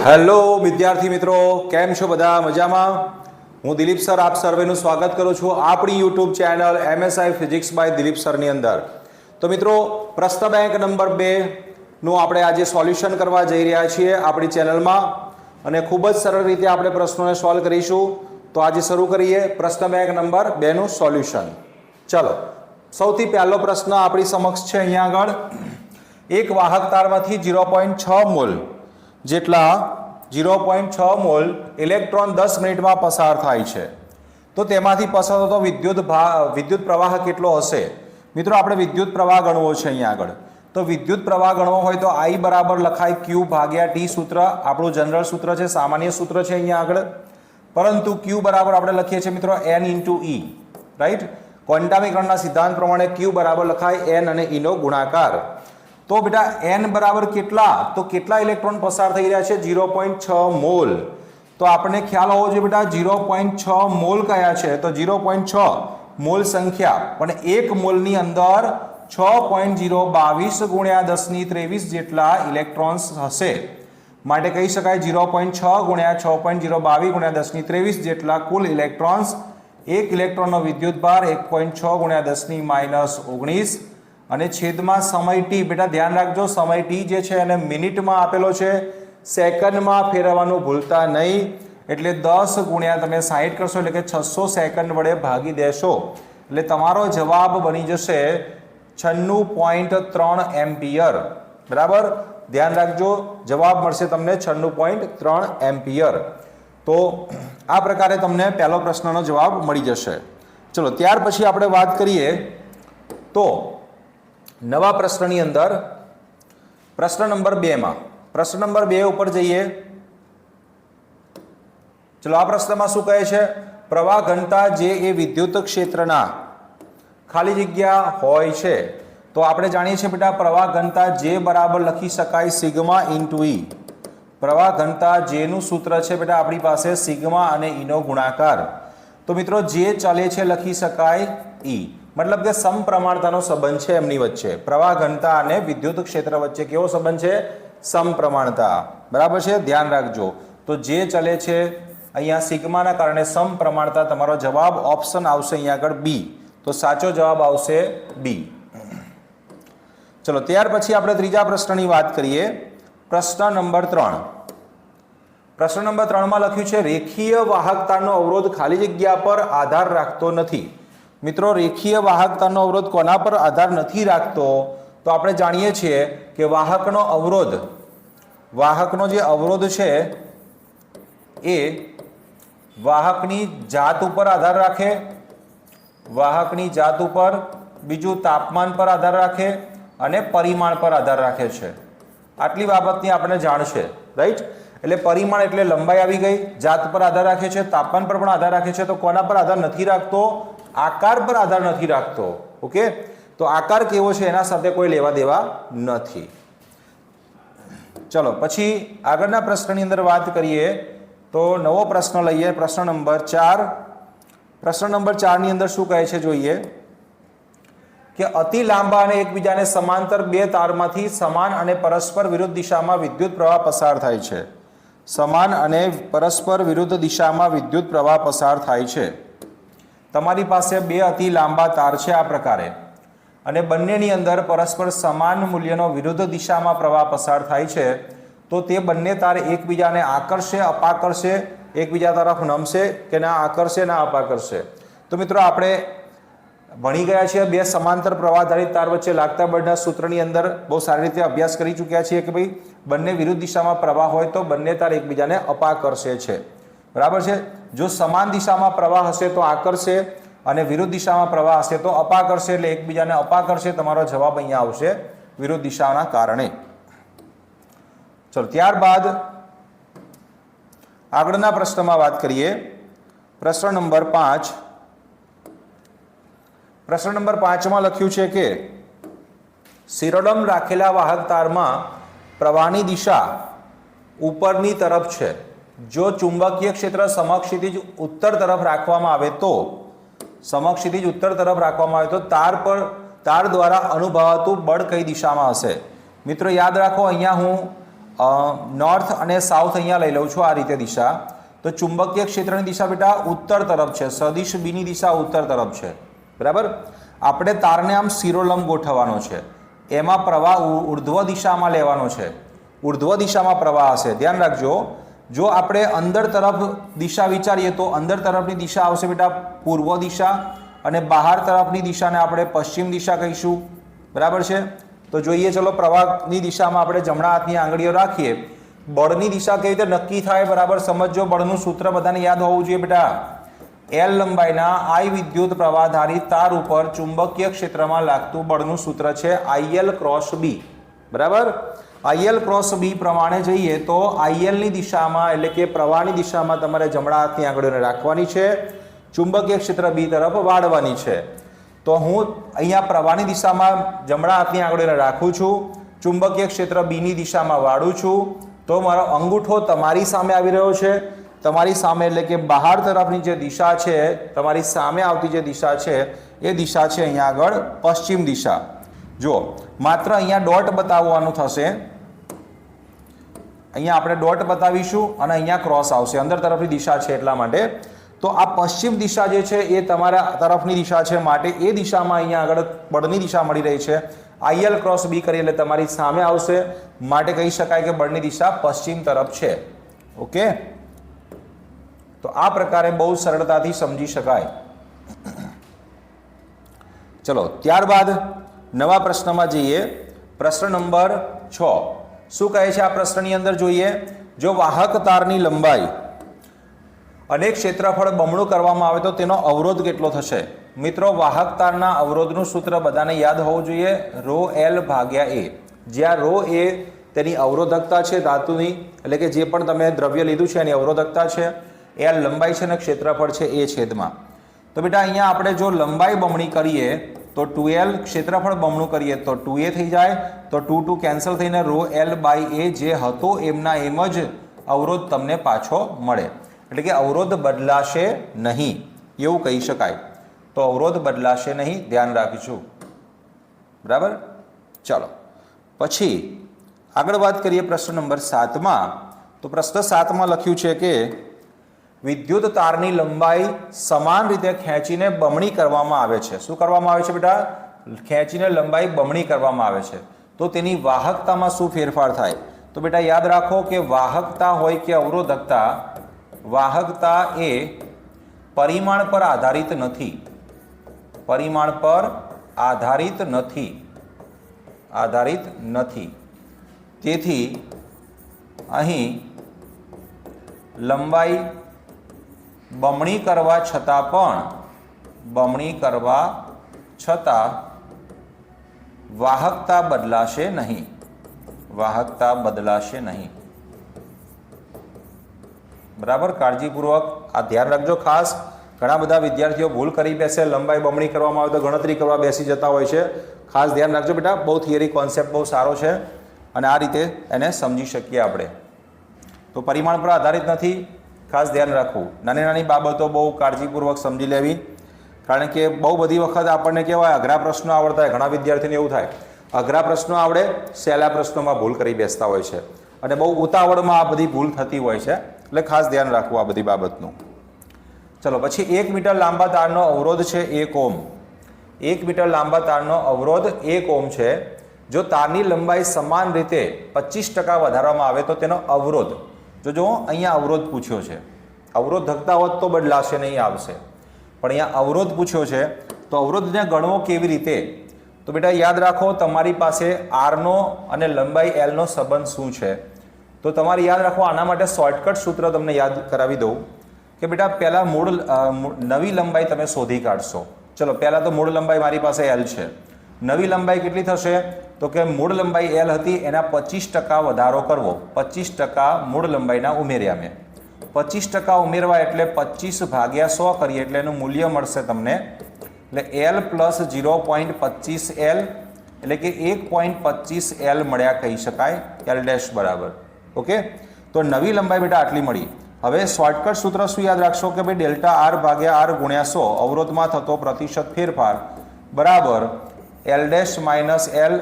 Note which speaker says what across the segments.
Speaker 1: Hello વિદ્યાર્થી મિત્રો, કેમ છો બધા? મજામાં? હું દિલીપ સર આપ સર્વેનું સ્વાગત કરું છું આપણી YouTube channel MSI physics by Dilip સરની અંદર. તો મિત્રો, પ્રશ્ન બેંક નંબર 2નું આપણે આજે સોલ્યુશન કરવા જઈ રહ્યા છીએ આપણી ચેનલમાં અને ખૂબ જ સરળ રીતે આપણે પ્રશ્નોને સોલ્વ કરીશું. તો આજે શરૂ કરીએ પ્રશ્ન બેંક નંબર 2નું સોલ્યુશન. ચલો, સૌથી પહેલો પ્રશ્ન આપણી સમક્ષ છે અહીંયા આગળ. એક વાહક તારમાંથી 0.6 મોલ જેટલા 0.6 મોલ ઇલેક્ટ્રોન 10 મિનિટમાં પસાર થાય છે, તો તેમાંથી પસાર થતો વિદ્યુત પ્રવાહ કેટલો હશે? મિત્રો, આપણે વિદ્યુત પ્રવાહ ગણવો છે અહીંયા આગળ. તો વિદ્યુત પ્રવાહ ગણવો હોય તો I બરાબર લખાય Q ભાગ્યા T. સૂત્ર આપણું જનરલ સૂત્ર છે, સામાન્ય સૂત્ર છે અહીંયા આગળ. પરંતુ Q બરાબર આપણે લખીએ છીએ મિત્રો N ઇન્ટુ E, રાઈટ? ક્વોન્ટામીકરણના સિદ્ધાંત પ્રમાણે Q બરાબર લખાય N અને E નો ગુણાકાર. તો બેટા N બરાબર કેટલા? તો કેટલા ઇલેક્ટ્રોન પસાર થઈ રહ્યા છે? 0.6 મોલ. તો આપણને ખ્યાલ હોવો જોઈએ બેટા 0.6 મોલ કયા છે? તો 0.6 મોલ સંખ્યા, પણ એક મોલની અંદર 6.022 ગુણ્યા 10⁻23 જેટલા ઇલેક્ટ્રોન્સ હશે. માટે કહી શકાય 0.6 ગુણ્યા 6.022 ગુણ્યા 10⁻23 જેટલા કુલ ઇલેક્ટ્રોન્સ. એક ઇલેક્ટ્રોનનો વિદ્યુતભાર 1.6 ગુણ્યા 10⁻19 અને છેદમાં સમય T. બેટા ધ્યાન રાખજો, સમય T જે છે એને મિનિટમાં આપેલો છે, સેકન્ડમાં ફેરવવાનું ભૂલતા નહીં. એટલે 10 ગુણ્યા તમે 60 કરશો એટલે કે 600 સેકન્ડ વડે ભાગી દેશો એટલે તમારો જવાબ બની જશે 96.3 એમ્પિયર. બરાબર, ધ્યાન રાખજો, જવાબ મળશે તમને 96.3 એમ્પિયર. તો આ પ્રકારે તમને પહેલો પ્રશ્નનો જવાબ મળી જશે. ચલો, ત્યાર પછી આપણે વાત કરીએ તો નવા પ્રશ્નની અંદર પ્રશ્ન નંબર 2માં. પ્રશ્ન નંબર 2 ઉપર જઈએ. ચલો, આ પ્રશ્નમાં શું કહે છે? પ્રવાહ ઘનતા જે એ વિદ્યુત ક્ષેત્રના ખાલી જગ્યા હોય છે. તો આપણે જાણીએ છીએ બેટા પ્રવાહ ઘનતા જે બરાબર લખી શકાય સિગ્મા ઇન્ટુ E. પ્રવાહ ઘનતા જેનું સૂત્ર છે બેટા આપણી પાસે સિગ્મા અને E નો ગુણાકાર. તો મિત્રો જે ચલે છે લખી શકાય E. મતલબ કે સમપ્રમાણતાનો સંબંધ છે એમની વચ્ચે. પ્રવાહ ઘનતા અને વિદ્યુત ક્ષેત્ર વચ્ચે કેવો સંબંધ છે? સમપ્રમાણતા. બરાબર છે, ધ્યાન રાખજો. તો જે ચલે છે અહીંયા સિગ્માના કારણે સમપ્રમાણતા. તમારો જવાબ ઓપ્શન આવશે અહીંયા આગળ B. તો સાચો જવાબ આવશે B. ચલો, ત્યાર પછી આપણે ત્રીજા પ્રશ્નની વાત કરીએ. પ્રશ્ન નંબર 3. પ્રશ્ન નંબર 3માં લખ્યું છે રેખીય વાહકતાનો અવરોધ ખાલી જગ્યા પર આધાર રાખતો નથી. મિત્રો, રેખીય વાહકતાનો અવરોધ કોના પર આધાર નથી રાખતો? તો આપણે જાણીએ છીએ કે વાહકનો અવરોધ, વાહકનો જે અવરોધ છે એ વાહકની જાત ઉપર આધાર રાખે, વાહકની જાત ઉપર, બીજું તાપમાન પર આધાર રાખે અને પરિમાણ પર આધાર રાખે છે. આટલી બાબતની આપણે જાણ છે, રાઈટ? એટલે પરિમાણ એટલે લંબાઈ આવી ગઈ, જાત પર આધાર રાખે છે, તાપમાન પર પણ આધાર રાખે છે. તો કોના પર આધાર નથી રાખતો? આકાર પર આધાર નથી રાખતો. ઓકે, તો આકાર કેવો છે એના સાથે કોઈ લેવા દેવા નથી. ચલો, પછી આગળના પ્રશ્નની અંદર વાત કરીએ તો નવો પ્રશ્ન લઈએ. પ્રશ્ન નંબર 4. પ્રશ્ન નંબર 4 ની અંદર શું કહે છે જોઈએ કે અતિ લાંબા અને એકબીજાને સમાંતર બે તારમાંથી સમાન અને પરસ્પર વિરુદ્ધ દિશામાં વિદ્યુત પ્રવાહ પસાર થાય છે. સમાન અને પરસ્પર વિરુદ્ધ દિશામાં વિદ્યુત પ્રવાહ પસાર થાય છે. તમારી પાસે બે અતિ લાંબા તાર છે આ પ્રકારે, અને બંનેની અંદર પરસ્પર સમાન મૂલ્યનો વિરુદ્ધ દિશામાં પ્રવાહ પસાર થાય છે. તો તે બંને તાર એકબીજાને આકર્ષે, અપાકર્ષે, એકબીજા તરફ નમશે કે ના આકર્ષે, ના અપાકર્ષે? તો મિત્રો, આપણે ભણી ગયા છીએ બે સમાંતર પ્રવાહધારિત તાર વચ્ચે લાગતા બળના સૂત્રની અંદર બહુ સારી રીતે અભ્યાસ કરી ચૂક્યા છીએ કે ભાઈ બંને વિરુદ્ધ દિશામાં પ્રવાહ હોય તો બંને તાર એકબીજાને અપાકર્ષે છે. બરાબર છે? જો સમાન દિશામાં પ્રવાહ હશે તો આકર્ષે અને વિરુદ્ધ દિશામાં પ્રવાહ હશે તો અપાકર્ષે, એટલે એકબીજાને અપાકર્ષે. તમારો જવાબ અહીંયા આવશે વિરુદ્ધ દિશાના કારણે. ચલો, ત્યારબાદ આગળના પ્રશ્નમાં વાત કરીએ. પ્રશ્ન નંબર 5. પ્રશ્ન નંબર 5માં લખ્યું છે કે શિરોડમ રાખેલા વાહક તારમાં પ્રવાહની દિશા ઉપરની તરફ છે. જો ચુંબકીય ક્ષેત્ર સમક્ષિતિજ ઉત્તર તરફ રાખવામાં આવે તો તાર દ્વારા અનુભવાતું બળ કઈ દિશામાં હશે? મિત્રો, યાદ રાખો, અહીંયા હું નોર્થ અને સાઉથ અહીંયા લઈ લઉં છું આ રીતે દિશા, તો ચુંબકીય ક્ષેત્રની દિશા બેટા ઉત્તર તરફ છે, સદિશ બીની દિશા ઉત્તર તરફ છે, બરાબર. આપણે તારને આમ શિરોલંબ ગોઠવવાનો છે, એમાં પ્રવાહ ઉર્ધ્વ દિશામાં લેવાનો છે, ઉર્ધ્વ દિશામાં પ્રવાહ હશે. ધ્યાન રાખજો, જો આપણે અંદર તરફ દિશા વિચારીએ તો અંદર તરફની દિશા આવશે બેટા પૂર્વ દિશા, અને બહાર તરફની દિશાને આપણે પશ્ચિમ દિશા કહીશું, બરાબર છે. તો જોઈએ, ચલો પ્રવાહની દિશામાં આપણે જમણા હાથની આંગળીઓ રાખીએ. બળની દિશા કેવી રીતે નક્કી થાય, બરાબર સમજો. બળનું સૂત્ર બધાને યાદ હોવું જોઈએ બેટા. એલ લંબાઈના આઈ વિદ્યુત પ્રવાહધારી તાર ઉપર ચુંબકીય ક્ષેત્રમાં લાગતું બળનું સૂત્ર છે IL ક્રોસ બી, બરાબર. IL ક્રોસ બી પ્રમાણે જઈએ તો ILની દિશામાં એટલે કે પ્રવાહની દિશામાં તમારે જમણા હાથની આંગળીઓને રાખવાની છે, ચુંબકીય ક્ષેત્ર બી તરફ વાળવાની છે. તો હું અહીંયા પ્રવાહની દિશામાં જમણા હાથની આંગળીઓને રાખું છું, ચુંબકીય ક્ષેત્ર બીની દિશામાં વાળું છું, તો મારો અંગૂઠો તમારી સામે આવી રહ્યો છે. તમારી સામે એટલે કે બહાર તરફની જે દિશા છે, તમારી સામે આવતી જે દિશા છે એ દિશા છે અહીંયા આગળ પશ્ચિમ દિશા. જો માત્ર અહીંયા ડોટ બતાવવાનું થશે, અહીંયા આપણે ડોટ બતાવીશું અને અહીંયા ક્રોસ આવશે, અંદર તરફની દિશા છે એટલા માટે. તો આ પશ્ચિમ દિશા જે છે એ તમારા તરફની દિશા છે, માટે એ દિશામાં અહીંયા આગળ બળની દિશા મળી રહી છે. IL ક્રોસ બી કરીએ એટલે તમારી સામે આવશે, માટે કહી શકાય કે બળની દિશા પશ્ચિમ તરફ છે. ઓકે, તો આ પ્રકારે બહુ સરળતાથી સમજી શકાય. ચલો ત્યારબાદ નવા પ્રશ્નમાં જઈએ. પ્રશ્ન નંબર 6 શું કહે છે આ પ્રશ્નની અંદર જોઈએ. જો વાહક તારની લંબાઈ અને ક્ષેત્રફળ બમણું કરવામાં આવે તો તેનો અવરોધ કેટલો થશે. મિત્રો, વાહક તારના અવરોધનું સૂત્ર બધાને યાદ હોવું જોઈએ, ρL/A, જ્યાં ρ એ તેની અવરોધકતા છે ધાતુની, એટલે કે જે પણ તમે દ્રવ્ય લીધું છે એની અવરોધકતા છે, L લંબાઈ છે અને ક્ષેત્રફળ છે એ છેદમાં. તો બેટા અહીંયા આપણે જો લંબાઈ બમણી કરીએ તો 2L, ક્ષેત્રફળ બમણું કરીએ તો 2A થઈ જાય, તો 2 કેન્સલ થઈને ρL/A જે હતો એમના એમ જ અવરોધ તમને પાછો મળે. એટલે કે અવરોધ બદલાશે નહીં એવું કહી શકાય. તો અવરોધ બદલાશે નહીં, ધ્યાન રાખીશું, બરાબર. ચાલો પછી આગળ વાત કરીએ પ્રશ્ન નંબર 7માં. તો પ્રશ્ન 7માં લખ્યું છે કે વિદ્યુત તારની લંબાઈ સમાન રીતે ખેંચીને બમણી કરવામાં આવે છે. શું કરવામાં આવે છે બેટા? ખેંચીને લંબાઈ બમણી કરવામાં આવે છે. તો તેની વાહકતામાં શું ફેરફાર થાય? તો બેટા યાદ રાખો કે વાહકતા હોય કે અવરોધકતા, વાહકતા એ પરિમાણ પર આધારિત નથી, પરિમાણ પર આધારિત નથી. તેથી અહીં લંબાઈ બમણી કરવા છતાં વાહકતા બદલાશે નહીં, બરાબર. કાળજીપૂર્વક આ ધ્યાન રાખજો ખાસ. ઘણા બધા વિદ્યાર્થીઓ ભૂલ કરી બેસે, લંબાઈ બમણી કરવામાં આવે તો ગણતરી કરવા બેસી જતા હોય છે. ખાસ ધ્યાન રાખજો બેટા, બહુ થિયરી કોન્સેપ્ટ બહુ સારો છે અને આ રીતે એને સમજી શકીએ આપણે. તો પરિમાણ પર આધારિત નથી, ખાસ ધ્યાન રાખવું. નાની નાની બાબતો બહુ કાળજીપૂર્વક સમજી લેવી, કારણ કે બહુ બધી વખત આપણને કહેવાય અઘરા પ્રશ્નો આવડતા હોય, ઘણા વિદ્યાર્થીઓને એવું થાય અઘરા પ્રશ્નો આવડે, સહેલા પ્રશ્નોમાં ભૂલ કરી બેસતા હોય છે અને બહુ ઉતાવળમાં આ બધી ભૂલ થતી હોય છે. એટલે ખાસ ધ્યાન રાખવું આ બધી બાબતનું. ચલો પછી 1 મીટર લાંબા તારનો અવરોધ છે 1 ઓહ્મ. 1 મીટર લાંબા તારનો અવરોધ 1 ઓહ્મ છે. જો તારની લંબાઈ સમાન રીતે 25% વધારવામાં આવે તો તેનો અવરોધ, જો અહીંયા અવરોધ પૂછ્યો છે, અવરોધકતા હોત તો બદલાશે નહીં, આવશે, પણ અહીંયા અવરોધ પૂછ્યો છે તો અવરોધને ગણવો કેવી રીતે? તો બેટા યાદ રાખો, તમારી પાસે આરનો અને લંબાઈ એલનો સંબંધ શું છે. તો તમારે યાદ રાખો, આના માટે શોર્ટકટ સૂત્ર તમને યાદ કરાવી દઉં કે બેટા પહેલાં નવી લંબાઈ તમે શોધી કાઢશો. ચલો પહેલાં તો મૂળ લંબાઈ મારી પાસે એલ છે, નવી લંબાઈ કેટલી થશે? તો કે મૂળ લંબાઈ એલ હતી એના 25% વધારો કરવો, 25% મૂળ લંબાઈના ઉમેર્યા મેં. 25% ઉમેરવા એટલે 25/100 કરીએ એટલે એનું મૂલ્ય મળશે તમને, એટલે એલ પ્લસ 0.25 એલ એટલે કે 1.25 એલ મળ્યા કહી શકાય, એલ ડેશ બરાબર. ઓકે, તો નવી લંબાઈ બેટા આટલી મળી. હવે શોર્ટકટ સૂત્ર શું યાદ રાખશો કે ભાઈ ડેલ્ટા આર ભાગ્યા આર ગુણ્યા 100 અવરોધમાં થતો પ્રતિશત ફેરફાર બરાબર L dash minus L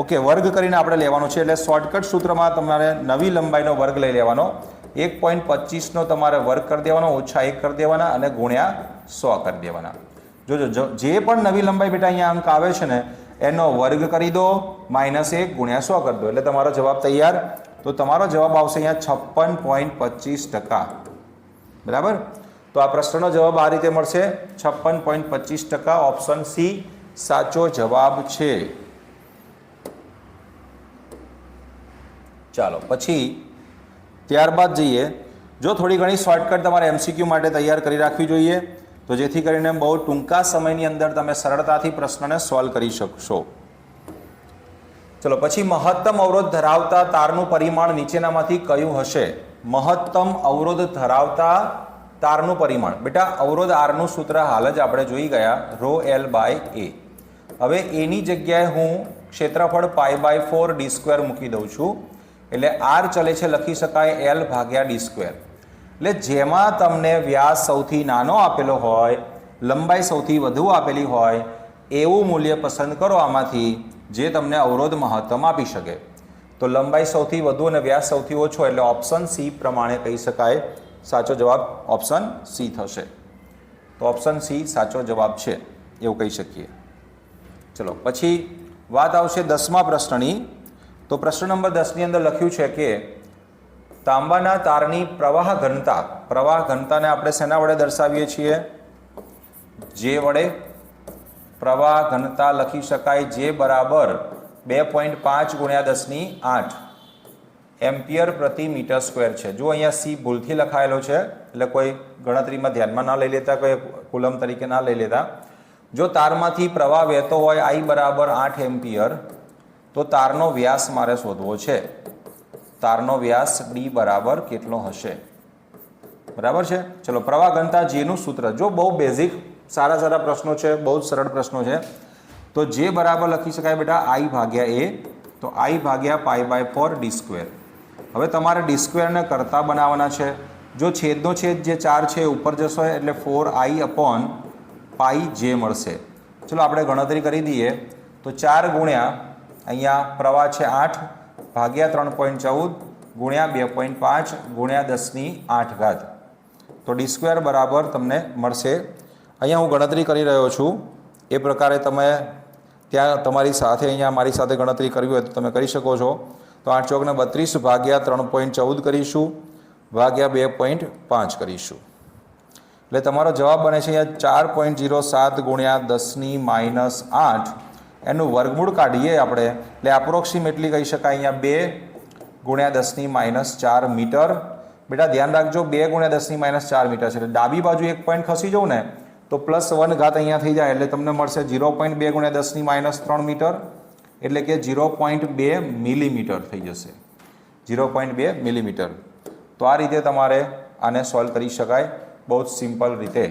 Speaker 1: okay, વર્ગ કરીને આપણે લેવાનું છે એટલે શોર્ટકટ સૂત્રમાં તમારે નવી લંબાઈનો વર્ગ લઈ લેવાનો. 1.25નો તમારે વર્ગ કરી દેવાનો, ઓછા 1 કરી દેવાના અને ગુણ્યા 100 કરી દેવાના. જોજો જે પણ નવી લંબાઈ બેટા અહીંયા અંક આવે છે ને એનો વર્ગ કરી દો, -1 ગુણ્યા 100 કરી દો એટલે તમારો જવાબ તૈયાર. તો તમારો જવાબ આવશે અહીંયા 56.25%. બરાબર. તો આ પ્રશ્નનો જવાબ આ રીતે મળશે, 56.25%. ઓપ્શન સી સાચો જવાબ છે. ચાલો પછી ત્યારબાદ જઈએ. જો થોડી ઘણી શોર્ટકટ તમારે MCQ માટે તૈયાર કરી રાખવી જોઈએ તો જેથી કરીને બહુ ટૂંકા સમયની અંદર તમે સરળતાથી પ્રશ્નને સોલ્વ કરી શકશો. ચલો પછી મહત્તમ અવરોધ ધરાવતા તારનું પરિમાણ નીચેનામાંથી કયું હશે? મહત્તમ અવરોધ ધરાવતા તારનું પરિમાણ. બેટા અવરોધ આરનું સૂત્ર હાલ જ આપણે જોઈ ગયા, ρl/a. હવે એની જગ્યાએ હું ક્ષેત્રફળ π/4 d² મૂકી દઉં છું એટલે r ચલે છે લખી શકાય l/d². એટલે જેમાં તમને વ્યાસ સૌથી નાનો આપેલો હોય, લંબાઈ સૌથી વધુ આપેલી હોય એવું મૂલ્ય પસંદ કરો આમાંથી જે તમને અવરોધ મહત્તમ આપી શકે. તો લંબાઈ સૌથી વધુ અને વ્યાસ સૌથી ઓછો એટલે ઓપ્શન સી પ્રમાણે કહી શકાય સાચો જવાબ ઓપ્શન સી થશે. તો ઓપ્શન સી સાચો જવાબ છે એવું કહી શકીએ. ચલો પછી વાત આવશે 10મા પ્રશ્નની. તો પ્રશ્ન નંબર 10ની અંદર લખ્યું છે કે તાંબાના તારની પ્રવાહ ઘનતાને આપણે શેના વડે દર્શાવીએ છીએ? જે વડે. પ્રવાહ ઘનતા લખી શકાય જે બરાબર 2.5 ગુણ્યા 10⁸ એમ્પિયર પ્રતિ મીટર સ્ક્વેર છે. જો અહીંયા સી ભૂલથી લખાયેલો છે એટલે કોઈ ગણતરીમાં ધ્યાનમાં ના લઈ લેતા, કોઈ કુલમ તરીકે ના લઈ લેતા. જો તારમાંથી પ્રવાહ વહેતો હોય I બરાબર 8 એમ્પિયર તો તારનો વ્યાસ મારે શોધવો છે. તારનો વ્યાસ d બરાબર કેટલો હશે? બરાબર છે. ચલો પ્રવાહ ઘનતા જેનું સૂત્ર, જો બહુ બેઝિક સારા પ્રશ્નો છે, બહુ જ સરળ પ્રશ્નો છે. તો જે બરાબર લખી શકાય બેટા I/a. તો I/π/4 d². હવે તમારે d² ને કરતા બનાવવાના છે. જો છેદનો છેદ જે 4 છે ઉપર જશો એટલે 4I/πj મળશે. ચલો આપણે ગણતરી કરી દઈએ તો 4 ગુણ્યા અહીંયા પ્રવાહ છે 8 ભાગ્યા 3.14 ગુણ્યા 2.5 ગુણ્યા 10⁸. તો d² બરાબર તમને મળશે. અહીંયા હું ગણતરી કરી રહ્યો છું એ પ્રકારે તમે ત્યાં તમારી સાથે અહીંયા મારી સાથે ગણતરી કરવી હોય તો તમે કરી શકો છો. તો 8 ચોકને 32 ભાગ્યા 3.14 કરીશું ભાગ્યા 2.5 કરીશું એટલે તમારો જવાબ બને છે અહીંયા 4.07 ગુણ્યા 10⁻8. એનું વર્ગમૂળ કાઢીએ આપણે એટલે એપ્રોક્સિમેટલી કહી શકાય અહીંયા 2 ગુણ્યા 10⁻4 મીટર. બેટા ધ્યાન રાખજો 2 ગુણ્યા 10⁻4 મીટર છે એટલે ડાબી બાજુ એક પોઈન્ટ ખસી જવું ને તો +1 ઘાત અહીંયા થઈ જાય એટલે તમને મળશે 0.2 ગુણ્યા 10⁻3 મીટર એટલે કે 0.2 મિલીમીટર થઈ જશે. 0.2 મિલીમીટર. તો આ રીતે તમારે આને સોલ્વ કરી શકાય બહુ જ સિમ્પલ રીતે.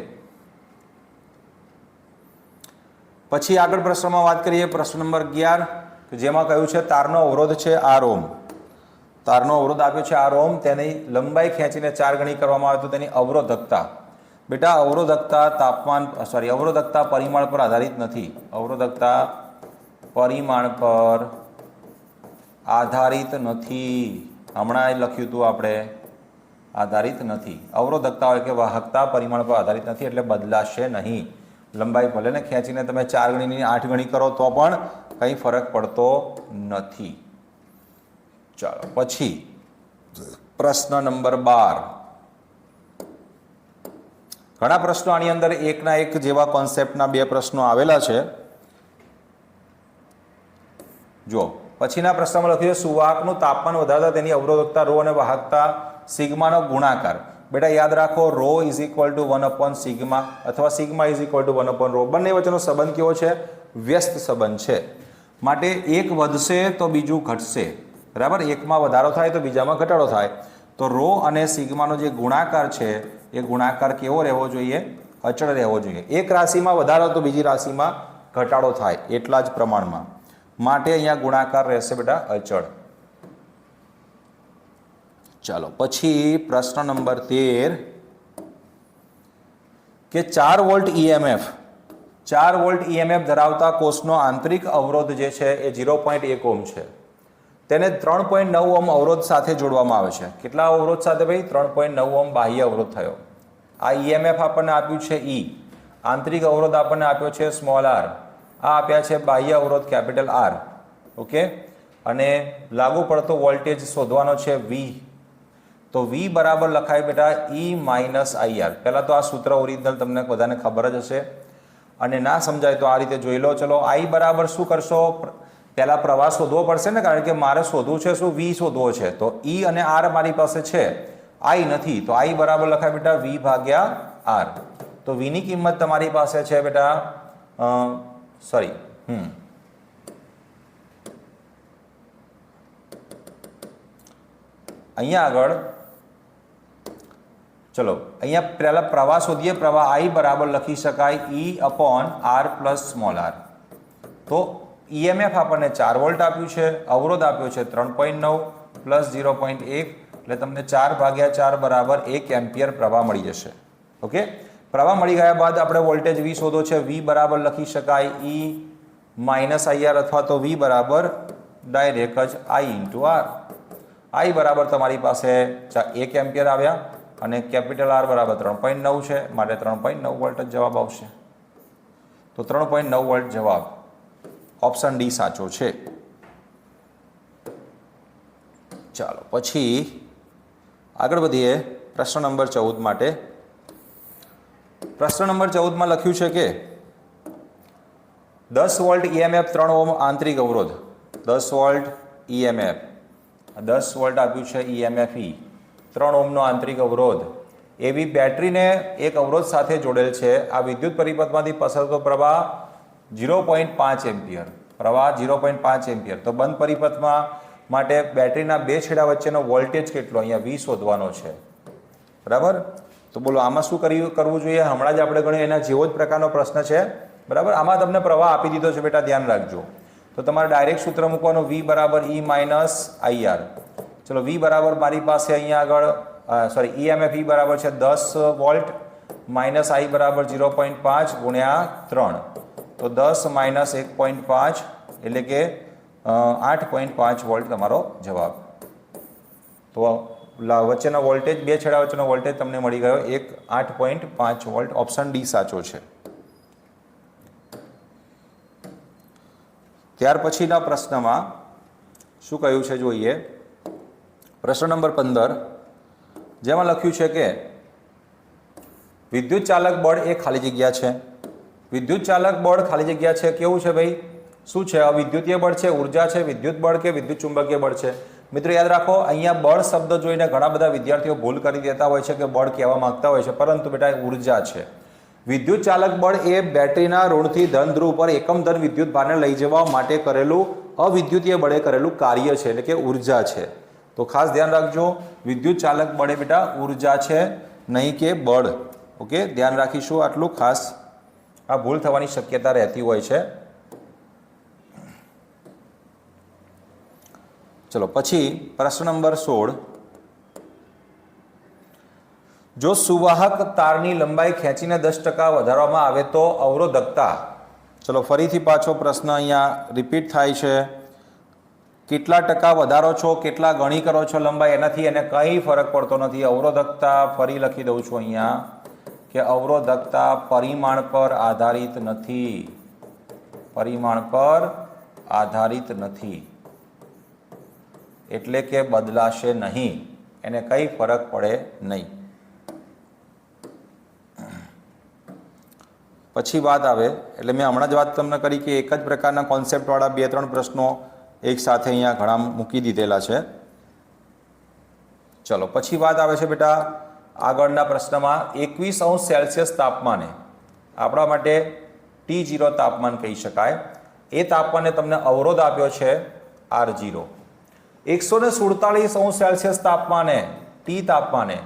Speaker 1: પછી આગળ પ્રશ્નમાં વાત કરીએ, પ્રશ્ન નંબર 11 કે જેમાં કહ્યું છે તારનો અવરોધ છે r ઓહ્મ. તારનો અવરોધ આપ્યો છે r ઓહ્મ, તેની લંબાઈ ખેંચીને 4 ગણી કરવામાં આવે તો તેની અવરોધકતા. બેટા અવરોધકતા પરિમાણ પર આધારિત નથી. અવરોધકતા પરિમાણ પર આધારિત નથી. હમણાં લખ્યું હતું આપણે આધારિત નથી. અવરોધકતા હોય કે વાહકતા પરિમાણ પર આધારિત નથી એટલે બદલાશે નહીં. લંબાઈ ભલે ને ખેંચીને તમે 4 ગણીની 8 ગણી કરો તો પણ કંઈ ફરક પડતો નથી. ચાલો પછી પ્રશ્ન નંબર 12. ઘણા પ્રશ્નો આની અંદર એકના એક જેવા કોન્સેપ્ટના 2 પ્રશ્નો આવેલા છે. જો પછીના પ્રશ્નમાં લખ્યું છે સુવાહકનું તાપમાન વધારતા તેની અવરોધકતા ρ અને વાહકતા સિગ્માનો ગુણાકાર. બેટા યાદ રાખો ρ = 1/σ અથવા σ = 1/ρ. બંને વચ્ચેનો સંબંધ કેવો છે? વ્યસ્ત સંબંધ છે. માટે એક વધશે તો બીજું ઘટશે. બરાબર. એકમાં વધારો થાય તો બીજામાં ઘટાડો થાય. તો ρ અને સિગ્માનો જે ગુણાકાર છે એ ગુણાકાર કેવો રહેવો જોઈએ? અચળ રહેવો જોઈએ. એક રાશિમાં વધારો તો બીજી રાશિમાં ઘટાડો થાય એટલા જ પ્રમાણમાં. માટે અહીંયા ગુણાકાર રહેશે બેટા અચળ. ચાલો પછી પ્રશ્ન નંબર 13 કે 4 વોલ્ટ EMF 4 વોલ્ટ ઈએમએફ ધરાવતા કોષનો આંતરિક અવરોધ જે છે એ 0.1 ઓમ છે. તેને 3.9 ઓમ અવરોધ સાથે જોડવામાં આવે છે. કેટલા અવરોધ સાથે ભાઈ? 3.9 ઓમ બાહ્ય અવરોધ થયો. આ ઈએમએફ આપણને આપ્યું છે ઈ, આંતરિક અવરોધ આપણને આપ્યો છે સ્મોલ આર, આ આપ્યા છે બાહ્ય અવરોધ કેપિટલ આર. ઓકે, અને લાગુ પડતો વોલ્ટેજ શોધવાનો છે વી. તો વી બરાબર લખાય બેટા ઈ માઇનસ આઈઆર. પહેલાં તો આ સૂત્ર ઓરિજિનલ તમને બધાને ખબર જ હશે, અને ના સમજાય તો આ રીતે જોઈ લો. ચલો, આઈ બરાબર શું કરશો? પહેલાં પ્રવાહ શોધવો પડશે ને, કારણ કે મારે શોધવું છે શું? વી શોધવો છે. તો ઈ અને આર મારી પાસે છે, આઈ નથી, તો આઈ બરાબર લખાય બેટા વી ભાગ્યા આર. તો વીની કિંમત તમારી પાસે છે બેટા અહીંયા આગળ ચલો, અહીંયા પહેલા પ્રવાહ શોધીએ. પ્રવાહ આઈ બરાબર લખી શકાય E upon R plus small R. તો ઈએમએફ આપણને 4 વોલ્ટ આપ્યું છે, અવરોધ આપ્યો છે 3.9 પ્લસ 0.1, એટલે તમને 4 ભાગ્યા 4 બરાબર 1 એમ્પિયર પ્રવાહ મળી જશે. ઓકે, પ્રવાહ મળી ગયા બાદ આપણે વોલ્ટેજ વી શોધો છે. વી બરાબર લખી શકાય ઈ માઇનસ આઈઆર, અથવા તો વી બરાબર ડાયરેક્ટ જ આઈ ઇન્ટુ આર. આઈ બરાબર તમારી પાસે 1 એમ્પિયર આવ્યા, અને કેપિટલ આર બરાબર 3.9 છે, માટે 3.9 વોલ્ટ જ જવાબ આવશે. તો 3.9 વોલ્ટ જવાબ, ઓપ્શન ડી સાચો છે. ચાલો પછી આગળ વધીએ પ્રશ્ન નંબર 14 માટે. પ્રશ્ન નંબર 14માં લખ્યું છે કે 10 વોલ્ટ ઈએમએફ 3 ઓમ આંતરિક અવરોધ, 10 વોલ્ટ ઈએમએફ, 10 વોલ્ટ આપ્યું છે ઈએમએફ ઈ, 3 ઓમનો આંતરિક અવરોધ એવી બેટરીને એક અવરોધ સાથે જોડેલ છે. આ વિદ્યુત પરિપથમાંથી પસારતો પ્રવાહ 0.5 એમ્પિયર, પ્રવાહ 0.5 એમ્પિયર. તો બંધ પરિપથમાં માટે બેટરીના બે છેડા વચ્ચેનો વોલ્ટેજ કેટલો? અહીંયા વી શોધવાનો છે. બરાબર, તો બોલો આમાં શું કરવું જોઈએ? હમણાં જ આપણે ગણ્યું એના જેવો જ પ્રકારનો પ્રશ્ન છે. બરાબર, આમાં તમને પ્રવાહ આપી દીધો છે બેટા, ધ્યાન રાખજો. તો તમારે ડાયરેક્ટ સૂત્ર મૂકવાનું, વી બરાબર ઈ માઇનસ આઈઆર. ચલો, વી બરાબર મારી પાસે અહીંયા આગળ ઈએમએફ ઈ બરાબર છે 10 વોલ્ટ માઇનસ આઈ બરાબર 0.5 ગુણ્યા 3. તો 10 માઇનસ 1.5 એટલે કે 8.5 વોલ્ટ તમારો જવાબ. તો વચ્ચેનો વોલ્ટેજ, બે છેડા વચ્ચેનો વોલ્ટેજ તમને મળી ગયો 8.5 વોલ્ટ. ઓપ્શન ડી સાચો છે. ત્યાર પછીના પ્રશ્નમાં શું કહ્યું છે જોઈએ. પ્રશ્ન નંબર 15, જેમાં લખ્યું છે કે વિદ્યુત ચાલક બળ એ ખાલી જગ્યા છે. વિદ્યુત ચાલક બળ ખાલી જગ્યા છે. કેવું છે ભાઈ? શું છે? અવિદ્યુતીય બળ છે, ઉર્જા છે, વિદ્યુત બળ કે વિદ્યુત ચુંબકીય બળ છે? મિત્રો યાદ રાખો, અહીંયા બળ શબ્દ જોઈને ઘણા બધા વિદ્યાર્થીઓ ભૂલ કરી દેતા હોય છે કે બળ કહેવા માંગતા હોય છે, પરંતુ બેટા ઉર્જા છે. વિદ્યુત ચાલક બળ એ બેટરીના ઋણથી ધન ધ્રુવ પર એકમ ધન વિદ્યુત ભારને લઈ જવા માટે કરેલું અવિદ્યુતીય બળે કરેલું કાર્ય છે, એટલે કે ઉર્જા છે. તો ખાસ ધ્યાન રાખજો, વિદ્યુત ચાલક બળે બેટા ઉર્જા છે, નહીં કે બળ. ઓકે, ધ્યાન રાખીશું આટલું ખાસ. આ ભૂલ થવાની શક્યતા રહેતી હોય છે. ચલો પછી પ્રશ્ન નંબર 16, જો સુવાહક તારની લંબાઈ ખેંચીને 10% વધારવામાં આવે તો અવરોધકતા. ચલો ફરીથી પાછો પ્રશ્ન અહીંયા રિપીટ થાય છે. કેટલા ટકા વધારો છો, કેટલા ગણી કરો છો લંબાઈ, એનાથી એને કંઈ ફરક પડતો નથી. અવરોધકતા ફરી લખી દઉં છું અહીંયા કે અવરોધકતા પરિમાણ પર આધારિત નથી, પરિમાણ પર આધારિત નથી, એટલે કે બદલાશે નહીં, એને કંઈ ફરક પડે નહીં. પછી વાત આવે, એટલે મેં હમણાં જ વાત તમને કરી કે એક જ પ્રકારના કોન્સેપ્ટવાળા 2-3 પ્રશ્નો એક સાથે અહીંયા ઘણા મૂકી દીધેલા છે. ચલો પછી વાત આવે છે બેટા આગળના પ્રશ્નમાં 21°C તાપમાને, આપણા માટે T0 તાપમાન કહી શકાય, એ તાપમાને તમને અવરોધ આપ્યો છે R0. 147°C તાપમાને, T તાપમાને,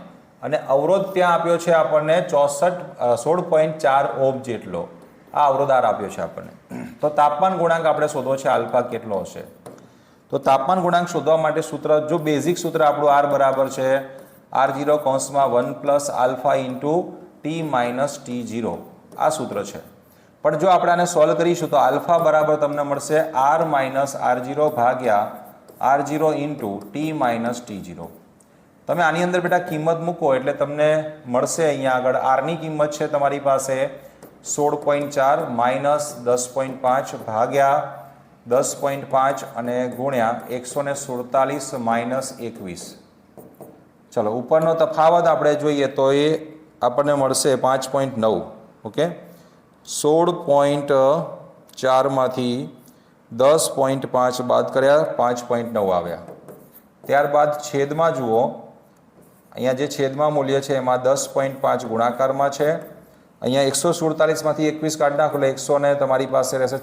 Speaker 1: અને અવરોધ ત્યાં આપ્યો છે આપણને 16.4 ઓહ્મ જેટલો. આ અવરોધ આર આપ્યો છે આપણને. તો તાપમાન ગુણાંક આપણે શોધવો છે, આલ્ફા કેટલો હશે. તો તાપમાન ગુણાંક શોધવા માટે સૂત્ર, જો બેઝિક સૂત્ર આપણું આર બરાબર છે R0 કૌંસમાં 1 + α × T - T0, આ સૂત્ર છે. પણ જો આપણે આને સોલ્વ કરીશું તો આલ્ફા બરાબર તમને મળશે આર માઇનસ R0 ભાગ્યા R0 into T minus T0. તમે આની અંદર બેટા કિંમત મૂકો એટલે તમને મળશે અહીંયા આગળ આરની કિંમત છે તમારી પાસે 16.4 માઇનસ 10.5 ભાગ્યા 10.5 અને ગુણ્યા 147 માઇનસ 21. ચલો ઉપરનો તફાવત આપણે જોઈએ તો એ આપણને મળશે 5.9. ઓકે, 16.4 માંથી 10.5 બાદ કર્યા 5.9 આવ્યા. ત્યારબાદ છેદમાં જુઓ, અહીંયા જે છેદમાં મૂલ્ય છે એમાં 10.5 ગુણાકારમાં છે. અહીંયા 147 માંથી 21 કાઢી નાખો એટલે 100 ને તમારી પાસે રહેશે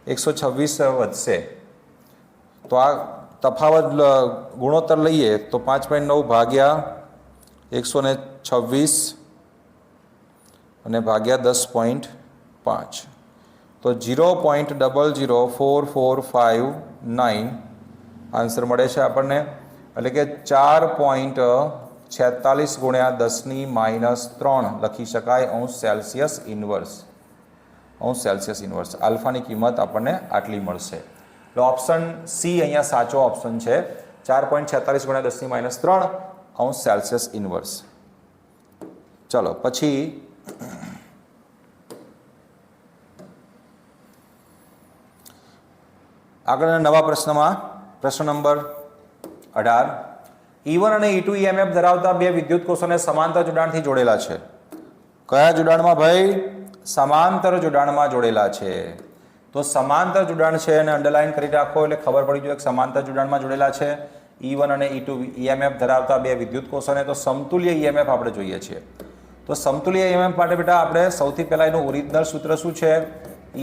Speaker 1: 126 વધશે. તો આ તફાવત ગુણોત્તર લઈએ તો 5.9 ભાગ્યા 126 અને ભાગ્યા 10.5 તો 0.00445 આન્સર મળે છે આપણને. એટલે કે 4.46 ગુણ્યા 10 માઇનસ 3 લખી શકાય અંશ સેલ્સિયસ ઇન્વર્સ. આલ્ફાની કિંમત આપણને આટલી મળશે. એટલે ઓપ્શન સી અહીંયા સાચો ઓપ્શન છે. 4.46 ગુણ્યા 10 માઇનસ 3 અંશ સેલ્સિયસ ઇન્વર્સ. ચલો પછી આગળના નવા પ્રશ્નમાં પ્રશ્ન નંબર 18. E1 અને E2 EMF ધરાવતા બે વિદ્યુત કોષોને સમાંતર જોડાણથી જોડેલા છે. કયા જોડાણમાં ભાઈ? સમાંતર જોડાણમાં જોડેલા છે. તો સમાંતર જોડાણ છે અને અંડરલાઈન કરી રાખો એટલે ખબર પડી જોઈએ કે સમાંતર જોડાણમાં જોડેલા છે. E1 અને E2 EMF ધરાવતા બે વિદ્યુત કોષોને તો સમતુલ્ય EMF આપણે જોઈએ છીએ. તો સમતુલ્ય EMF માટે બેટા આપણે સૌથી પહેલા એનું ઓરિજિનલ સૂત્ર શું છે?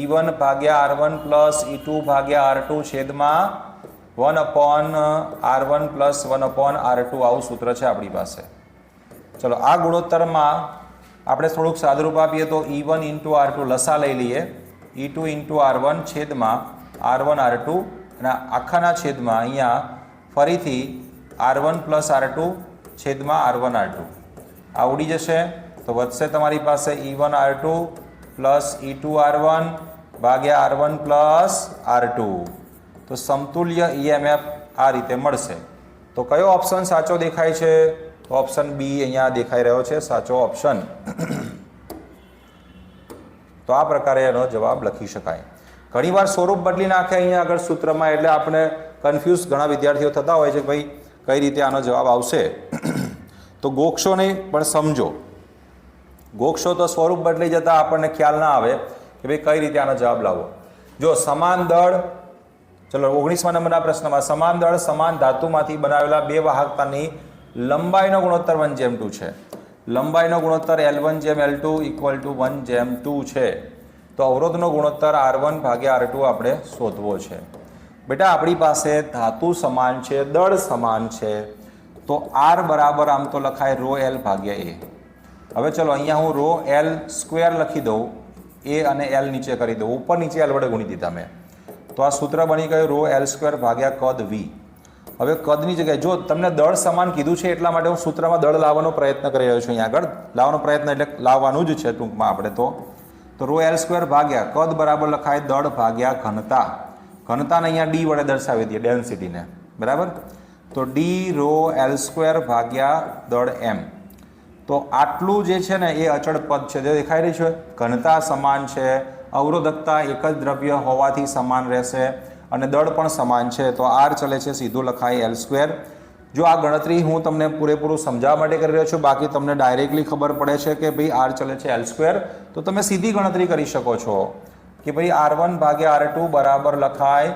Speaker 1: E1 ભાગ્યા R1 પ્લસ E2 ભાગ્યા R2 છેદમાં 1/R1 પ્લસ 1/R2 આવું સૂત્ર છે આપણી પાસે. ચલો આ ગુણોત્તરમાં આપણે થોડુંક સાદુરૂપ આપીએ તો E1 ઇન્ટુ R2 લસા લઈ લઈએ. E2 ઇન્ટુ R1 છેદમાં R1 R2 અને આખાના છેદમાં અહીંયા ફરીથી R1 પ્લસ R2 છેદમાં R1 R2 આ ઉડી જશે. તો વધશે તમારી પાસે E1 R2 plus E2 R1 ભાગ્યા R1 પ્લસ R2. તો સમતુલ્ય EMF આ રીતે મળશે. તો કયો ઓપ્શન સાચો દેખાય છે? તો ઓપ્શન બી અહીંયા દેખાઈ રહ્યો છે સાચો ઓપ્શન. તો આ પ્રકારે એનો જવાબ લખી શકાય. ઘણીવાર સ્વરૂપ બદલી નાખે અહીંયા આગળ સૂત્રમાં એટલે આપણે કન્ફ્યુઝ ઘણા વિદ્યાર્થીઓ થતા હોય છે કે ભાઈ કઈ રીતે આનો જવાબ આવશે. તો ગોખશો નહીં પણ સમજો. ગોખશો તો સ્વરૂપ બદલી જતાં આપણને ખ્યાલ ના આવે કે ભાઈ કઈ રીતે આનો જવાબ લાવવો. જો સમાન દળ, ચલો 19મા નંબરના પ્રશ્નમાં સમાન દળ સમાન ધાતુમાંથી બનાવેલા બે વાહકતાની લંબાઈનો ગુણોત્તર 1:2 છે. લંબાઈનો ગુણોત્તર L1:L2 = 1:2 છે. તો અવરોધનો ગુણોત્તર R1 ભાગ્યા R2 આપણે શોધવો છે. બેટા આપણી પાસે ધાતુ સમાન છે, દળ સમાન છે, તો R બરાબર આમ તો લખાય ρL ભાગ્યા A. હવે ચલો અહીંયા હું ρL² લખી દઉં, A અને L નીચે કરી દઉં, ઉપર નીચે L વડે ગુણી દીધા મેં. તો આ સૂત્ર બની ગયું ρL² ભાગ્યા કદ V. હવે કદની જગ્યાએ જો તમને દળ સમાન કીધું છે એટલા માટે હું સૂત્રમાં દળ લાવવાનો પ્રયત્ન કરી રહ્યો છું. અહીંયા આગળ લાવવાનો પ્રયત્ન એટલે લાવવાનું જ છે ટૂંકમાં આપણે તો ρL² ભાગ્યા કદ બરાબર લખાય દળ ભાગ્યા ઘનતા. ઘનતાને અહીંયા ડી વડે દર્શાવી દઈએ, ડેન્સિટીને, બરાબર. તો ડી ρL² ભાગ્યા દળ M. તો આટલું જે છે ને એ અચળ પદ છે, જે દેખાઈ રહી છે. ઘનતા સમાન છે, અવરોધકતા એક જ દ્રવ્ય હોવાથી સમાન રહેશે અને દળ પણ સમાન છે. તો R ચલે છે સીધું લખાય L². જો આ ગણતરી હું તમને પૂરેપૂરું સમજાવવા માટે કરી રહ્યો છું, બાકી તમને ડાયરેક્ટલી ખબર પડે છે કે ભાઈ R ચલે છે L², તો તમે સીધી ગણતરી કરી શકો છો કે ભાઈ R1 ભાગ્યા R2 બરાબર લખાય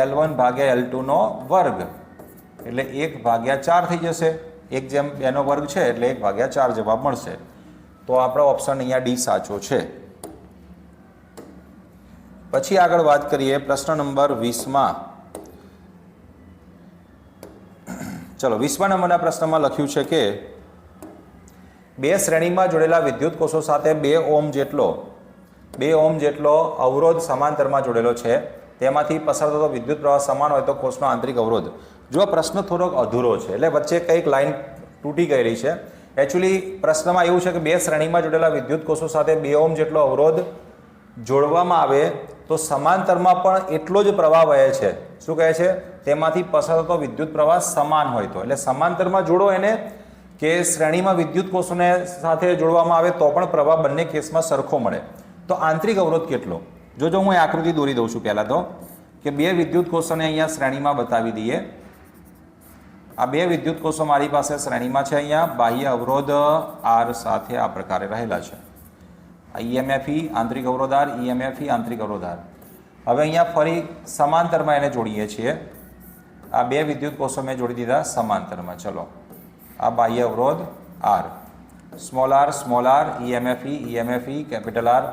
Speaker 1: L1 ભાગ્યા L2 નો વર્ગ, એટલે 1/4 થઈ જશે. 1/2 નો વર્ગ છે એટલે 1/4 જવાબ મળશે. તો આપણો ઓપ્શન અહીંયા ડી સાચો છે. પછી આગળ વાત કરીએ પ્રશ્ન નંબર 20માં. ચલો 20મા નંબરના પ્રશ્નમાં લખ્યું છે કે બે શ્રેણીમાં જોડેલા વિદ્યુત કોષો સાથે 2 ઓહ્મ જેટલો અવરોધ સમાંતરમાં જોડેલો છે. તેમાંથી પસાર થતો વિદ્યુત પ્રવાહ સમાન હોય તો કોષનો આંતરિક અવરોધ. જો આ પ્રશ્ન થોડોક અધૂરો છે એટલે વચ્ચે કંઈક લાઈન તૂટી ગયેલી છે. એકચ્યુઅલી પ્રશ્નમાં એવું છે કે બે શ્રેણીમાં જોડેલા વિદ્યુત કોષો સાથે 2 ઓહ્મ જેટલો અવરોધ જોડવામાં આવે તો સમાંતરમાં પણ એટલો જ પ્રવાહ વહે છે. શું કહે છે? તેમાંથી પસાર થતો વિદ્યુત પ્રવાહ સમાન હોય તો. એટલે સમાંતરમાં જોડો એને કે શ્રેણીમાં વિદ્યુત કોષોને સાથે જોડવામાં આવે તો પણ પ્રવાહ બંને કેસમાં સરખો મળે. તો આંતરિક અવરોધ કેટલો? જો હું આકૃતિ દોરી દઉં છું પહેલાં તો, કે બે વિદ્યુત કોષોને અહીંયા શ્રેણીમાં બતાવી દઈએ. આ બે વિદ્યુત કોષો મારી પાસે શ્રેણીમાં છે. અહીંયા બાહ્ય અવરોધ આર સાથે આ પ્રકારે રહેલા છે. ઈએમએફઈ આંતરિક અવરોધ આર, ઈએમએફઈ આંતરિક અવરોધ આર. હવે અહીંયા ફરી સમાંતરમાં એને જોડીએ છીએ. આ બે વિદ્યુત કોષો મેં જોડી દીધા સમાંતરમાં. ચલો, આ બાહ્ય અવરોધ R, small R, EMF E capital R.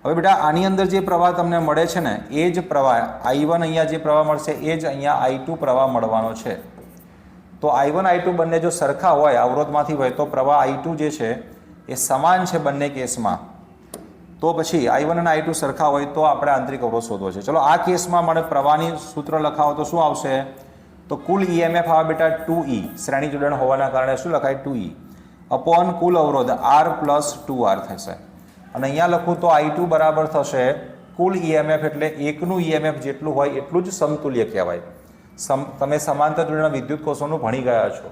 Speaker 1: હવે બેટા આની અંદર જે પ્રવાહ તમને મળે છે ને એ જ પ્રવાહ I1 અહીંયા જે પ્રવાહ મળશે એ જ અહીંયા I2 પ્રવાહ મળવાનો છે. તો I1 I2 બંને જો સરખા હોય, અવરોધમાંથી હોય, તો પ્રવાહ I2 જે છે એ સમાન છે બંને કેસમાં. તો પછી I1 અને I2 સરખા હોય તો આપણે આંતરિક અવરોધ શોધવો છે. ચલો, આ કેસમાં મને પ્રવાહની સૂત્ર લખાવો તો શું આવશે? તો કુલ EMF આવે બેટા 2E, શ્રેણી જોડાણ હોવાના કારણે શું લખાય? 2E અપોન કુલ અવરોધ R પ્લસ 2R થશે. અને અહીંયા લખું તો I2 બરાબર થશે કુલ EMF, એટલે એકનું EMF જેટલું હોય એટલું જ સમતુલ્ય કહેવાય. તમે સમાંતર જોડાણ વિદ્યુત કોષોનું ભણી ગયા છો.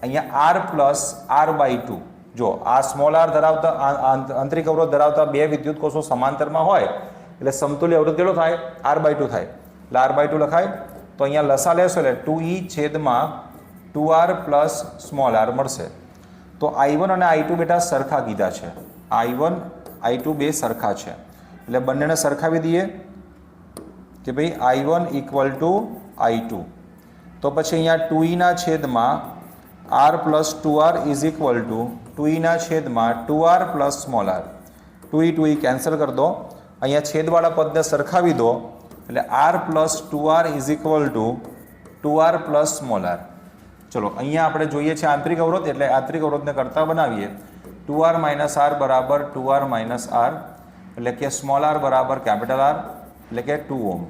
Speaker 1: અહીંયા R પ્લસ R/2. જો આ સ્મોલ આર ધરાવતા આંતરિક અવરોધ ધરાવતા બે વિદ્યુત કોષો સમાંતરમાં હોય એટલે સમતુલ્ય અવરોધ કેટલો થાય? R/2 થાય. એટલે R/2 લખાય. તો અહીંયા લસા લેશો એટલે 2E છેદમાં 2R પ્લસ સ્મોલ આર મળશે. તો I1 અને I2 બેટા સરખા કીધા છે. I1 I2 બે સરખા છે એટલે બંનેને સરખાવી દઈએ કે ભાઈ I1 ઇક્વલ ટુ I2. તો પછી અહીંયા 2E ના છેદમાં R plus 2R is equal two 2E ના છેદમાં 2R plus small R. 2E cancel કરી દો. અહીંયા છેદવાળા પદને સરખાવી દો એટલે R plus 2R is equal to 2R plus small r. ચલો, અહીંયા આપણે જોઈએ છે આંતરિક અવરોધ, એટલે આંતરિક અવરોધને કરતા બનાવીએ. 2R માઇનસ R બરાબર 2R માઇનસ R, એટલે કે સ્મોલ આર બરાબર કેપિટલ આર, એટલે કે 2 ઓહ્મ.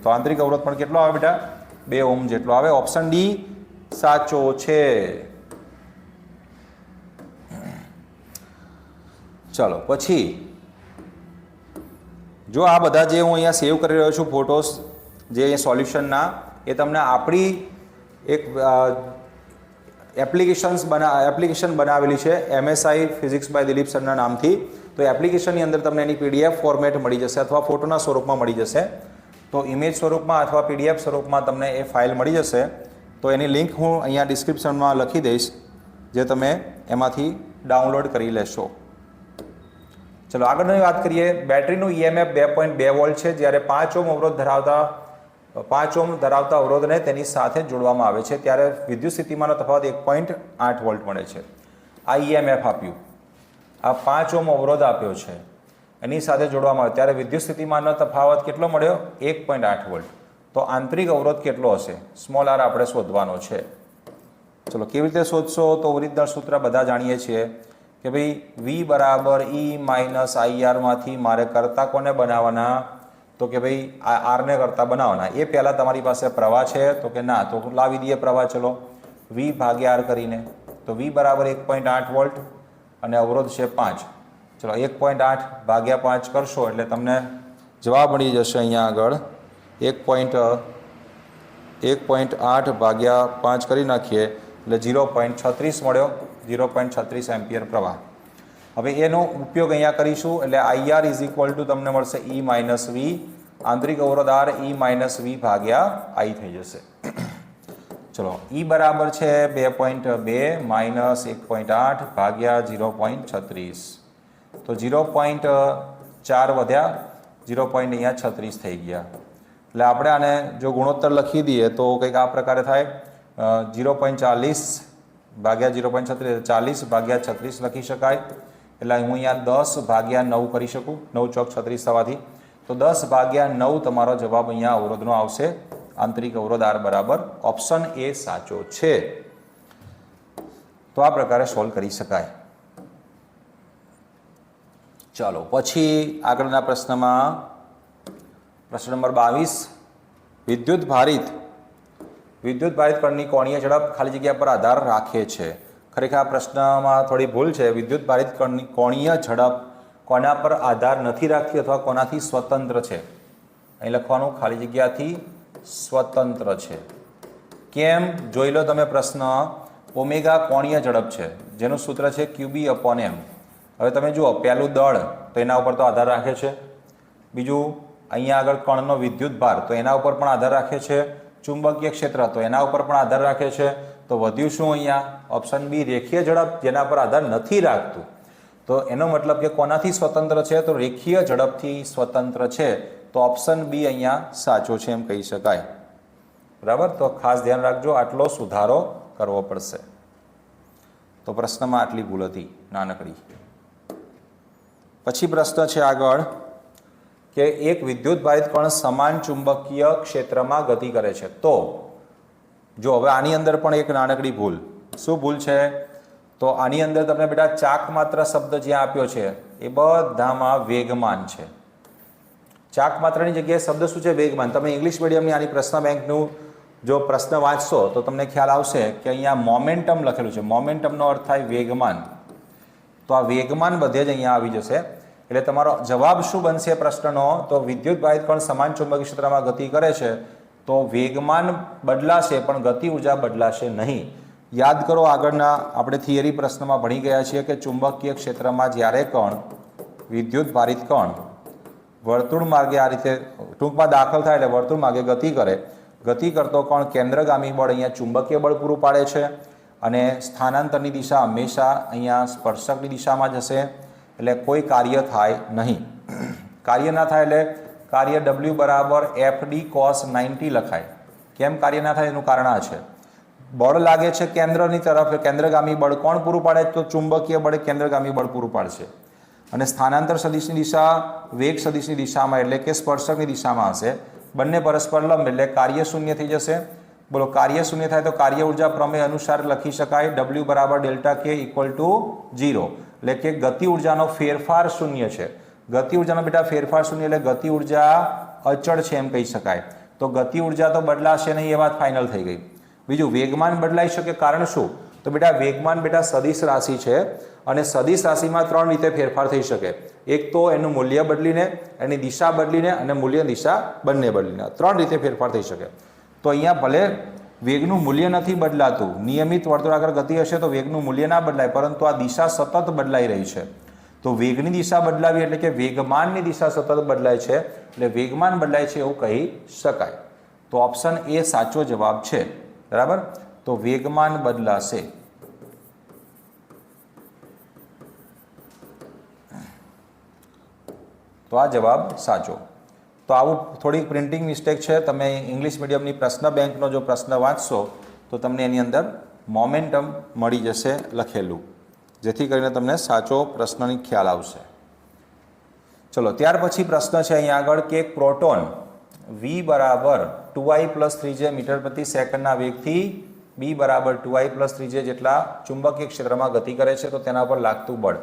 Speaker 1: તો આંતરિક અવરોધ પણ કેટલો આવે બેટા? 2 ઓહ્મ જેટલો આવે. ઓપ્શન ડી સાચો છે. ચલો, પછી જો આ બધા જે હું અહીંયા સેવ કરી રહ્યો છું ફોટોસ જે સોલ્યુશનના, એ તમને આપણી એક એપ્લિકેશન બનાવેલી છે MSI ફિઝિક્સ બાય દિલીપ સરના નામથી. તો એપ્લિકેશનની અંદર તમને એની PDF ફોર્મેટ મળી જશે અથવા ફોટોના સ્વરૂપમાં મળી જશે. તો ઇમેજ સ્વરૂપમાં અથવા PDF સ્વરૂપમાં તમને એ ફાઇલ મળી જશે. તો એની લિંક હું અહીંયા ડિસ્ક્રિપ્શનમાં લખી દઈશ, જે તમે એમાંથી ડાઉનલોડ કરી લેશો. ચલો, આગળની વાત કરીએ. બેટરીનું EMF 2.2 વોલ્ટ છે, જ્યારે 5 ઓહ્મ અવરોધ ધરાવતા અવરોધને તેની સાથે જોડવામાં આવે છે ત્યારે વિદ્યુત સ્થિતિમાનનો તફાવત 1.8 વોલ્ટ મળે છે. આ EMF આપ્યું, આ 5 ઓહ્મ અવરોધ આપ્યો છે, એની સાથે જોડવામાં આવે ત્યારે વિદ્યુત સ્થિતિમાનનો તફાવત કેટલો મળ્યો? 1.8 વોલ્ટ. તો આંતરિક અવરોધ કેટલો હશે? સ્મોલ આર આપણે શોધવાનો છે. ચલો, કેવી રીતે શોધશો? તો ઓરિજિનલ સૂત્ર બધા જાણીએ છીએ કે ભાઈ V બરાબર E માઇનસ IR માંથી મારે કરતા કોને બનાવવાના? તો કે ભાઈ આ R ને કરતા બનાવવાના. એ પહેલાં તમારી પાસે પ્રવાહ છે? તો કે ના. તો લાવી દઈએ પ્રવાહ. ચલો, V ભાગ્યા R કરીને. તો V બરાબર 1.8 વોલ્ટ અને અવરોધ છે 5. ચલો, 1.8 ભાગ્યા 5 કરશો એટલે તમને જવાબ મળી જશે અહીંયા આગળ 1.8 ભાગ્યા 5 કરી નાખીએ એટલે 0.36 મળ્યો. 0.36 એમ્પિયર પ્રવાહ. હવે એનો ઉપયોગ અહીંયા કરીશું એટલે IR ઇઝ ઇક્વલ ટુ તમને મળશે E માઇનસ V, આંતરિક અવરોધ R E માઇનસ V ભાગ્યા I થઈ જશે. ચલો, E બરાબર છે 2.2 માઇનસ 1.8 ભાગ્યા 0.36. તો 0.4 વધ્યા, 0.36 થઈ ગયા. એટલે આપણે આને જો ગુણોત્તર લખી દઈએ તો કંઈક આ પ્રકારે થાય. 0.40 ભાગ્યા 0.36, 40 ભાગ્યા 36 લખી શકાય. એટલે હું અહીંયા 10 ભાગ્યા 9 કરી શકું. 9 ચોક 36 થવાથી તો 10 ભાગ્યા 9 તમારો જવાબ અહીંયા અવરોધનો આવશે. આંતરિક અવરોધ R બરાબર ઓપ્શન એ સાચો છે. તો આ પ્રકારે સોલ્વ કરી શકાય. ચાલો, પછી આગળના પ્રશ્નમાં પ્રશ્ન નંબર 22. વિદ્યુત ભારિત કણની કોણીય ઝડપ ખાલી જગ્યા પર આધાર રાખે છે. ખરેખર આ પ્રશ્નમાં થોડી ભૂલ છે. વિદ્યુત ભારિત કણની કોણીય ઝડપ કોના પર આધાર નથી રાખતી અથવા કોનાથી સ્વતંત્ર છે? અહીં લખવાનું ખાલી જગ્યાથી સ્વતંત્ર છે. કેમ? જોઈ લો તમે પ્રશ્ન. ઓમેગા કોણીય ઝડપ છે જેનું સૂત્ર છે QB/m. હવે તમે જુઓ, પહેલું દળ તો એના ઉપર તો આધાર રાખે છે. બીજું અહીંયા આગળ કણનો વિદ્યુત ભાર તો એના ઉપર પણ આધાર રાખે છે. ચુંબકીય ક્ષેત્ર તો એના ઉપર પણ આધાર રાખે છે. તો વધ્યું શું અહીંયા? ઓપ્શન બી, રેખીય ઝડપ જેના પર આધાર નથી રાખતું. તો એનો મતલબ કે કોનાથી સ્વતંત્ર છે? તો રેખીય ઝડપથી સ્વતંત્ર છે. તો ઓપ્શન બી અહીંયા સાચો છે એમ કહી શકાય. બરાબર, તો ખાસ ધ્યાન રાખજો, આટલો સુધારો કરવો પડશે. તો પ્રશ્નમાં આટલી ભૂલ હતી નાનકડી. પછી પ્રશ્ન છે આગળ કે એક વિદ્યુત ભારિત કણ સમાન ચુંબકીય ક્ષેત્રમાં ગતિ કરે છે. તો જો હવે આની અંદર પણ એક નાનકડી ભૂલ. શું ભૂલ છે? તો આની અંદર તમને બેટા ચાક માત્ર શબ્દ જ્યાં આપ્યો છે એ બધામાં વેગમાન છે. ચાક માત્રની જગ્યાએ શબ્દ શું છે? વેગમાન. તમે ઇંગ્લિશ મીડિયમની આની પ્રશ્ન બેંકનું જો પ્રશ્ન વાંચશો તો તમને ખ્યાલ આવશે કે અહીંયા મોમેન્ટમ લખેલું છે. મોમેન્ટમનો અર્થ થાય વેગમાન. તો આ વેગમાન બધે જ અહીંયા આવી જશે. એટલે તમારો જવાબ શું બનશે પ્રશ્નનો? તો વિદ્યુત ભારિત કણ સમાન ચુંબકીય ક્ષેત્રમાં ગતિ કરે છે તો વેગમાન બદલાશે પણ ગતિ ઉર્જા બદલાશે નહીં. યાદ કરો, આગળના આપણે થિયરી પ્રશ્નમાં ભણી ગયા છીએ કે ચુંબકીય ક્ષેત્રમાં જ્યારે કણ, વિદ્યુત ભારિત કણ વર્તુળ માર્ગે આ રીતે ટૂંકમાં દાખલ થાય એટલે વર્તુળ માર્ગે ગતિ કરે. ગતિ કરતો કણ કેન્દ્રગામી બળ અહીંયા ચુંબકીય બળ પૂરું પાડે છે અને સ્થાનાંતરની દિશા હંમેશા અહીંયા સ્પર્શકની દિશામાં જ હશે. એટલે કોઈ કાર્ય થાય નહીં. કાર્ય ના થાય એટલે કાર્ય W = FD cos 90 લખાય. કેમ કાર્ય ના થાય? એનું કારણ આ છે, બળ લાગે છે કેન્દ્રની તરફ, કેન્દ્રગામી બળ કોણ પૂરું પાડે? તો ચુંબકીય બળ કેન્દ્રગામી બળ પૂરું પાડશે. અને સ્થાનાંતર સદિશની દિશા વેગ સદિશની દિશામાં એટલે કે સ્પર્શકની દિશામાં હશે. બંને પરસ્પર લંબ એટલે કાર્ય શૂન્ય થઈ જશે. બોલો, કાર્ય શૂન્ય થાય તો કાર્ય ઉર્જા પ્રમેય અનુસાર લખી શકાય W = Δk = 0. એટલે કે ગતિ ઉર્જાનો ફેરફાર શૂન્ય છે. ગતિ ઉર્જાનો બેટા ફેરફાર શૂન્ય એટલે ગતિ ઉર્જા અચળ છે એમ કહી શકાય. તો ગતિ ઉર્જા તો બદલાશે નહીં, એ વાત ફાઇનલ થઈ ગઈ. બીજું, વેગમાન બદલાઈ શકે. કારણ શું? તો બેટા વેગમાન બેટા સદિશ રાશિ છે અને સદિશ રાશિમાં ત્રણ રીતે ફેરફાર થઈ શકે. એક તો એનું મૂલ્ય બદલીને, એની દિશા બદલીને અને મૂલ્ય દિશા બંને બદલીને, ત્રણ રીતે ફેરફાર થઈ શકે. તો અહીંયા ભલે વેગનું મૂલ્ય નથી બદલાતું, નિયમિત વર્તુળાકાર ગતિ હશે તો વેગનું મૂલ્ય ના બદલાય, પરંતુ આ દિશા સતત બદલાઈ રહી છે. તો વેગની દિશા બદલાવી એટલે કે વેગમાનની દિશા સતત બદલાય છે એટલે વેગમાન બદલાય છે એવું કહી શકાય. તો ઓપ્શન એ સાચો જવાબ છે. બરાબર, તો વેગમાન બદલાશે. તો આ જવાબ સાચો. તો આવું થોડીક પ્રિન્ટિંગ મિસ્ટેક છે. તમે ઇંગ્લિશ મીડિયમની પ્રશ્ન બેંકનો જો પ્રશ્ન વાંચશો તો તમને એની અંદર મોમેન્ટમ મળી જશે લખેલું, જેથી કરીને તમને સાચો પ્રશ્નની ખ્યાલ આવશે. ચલો, ત્યાર પછી પ્રશ્ન છે અહીંયા આગળ કે એક પ્રોટોન V = 2I+3J મીટર પ્રતિ સેકન્ડના વેગથી B = 2I+3J જેટલા ચુંબકીય ક્ષેત્રમાં ગતિ કરે છે તો તેના પર લાગતું બળ.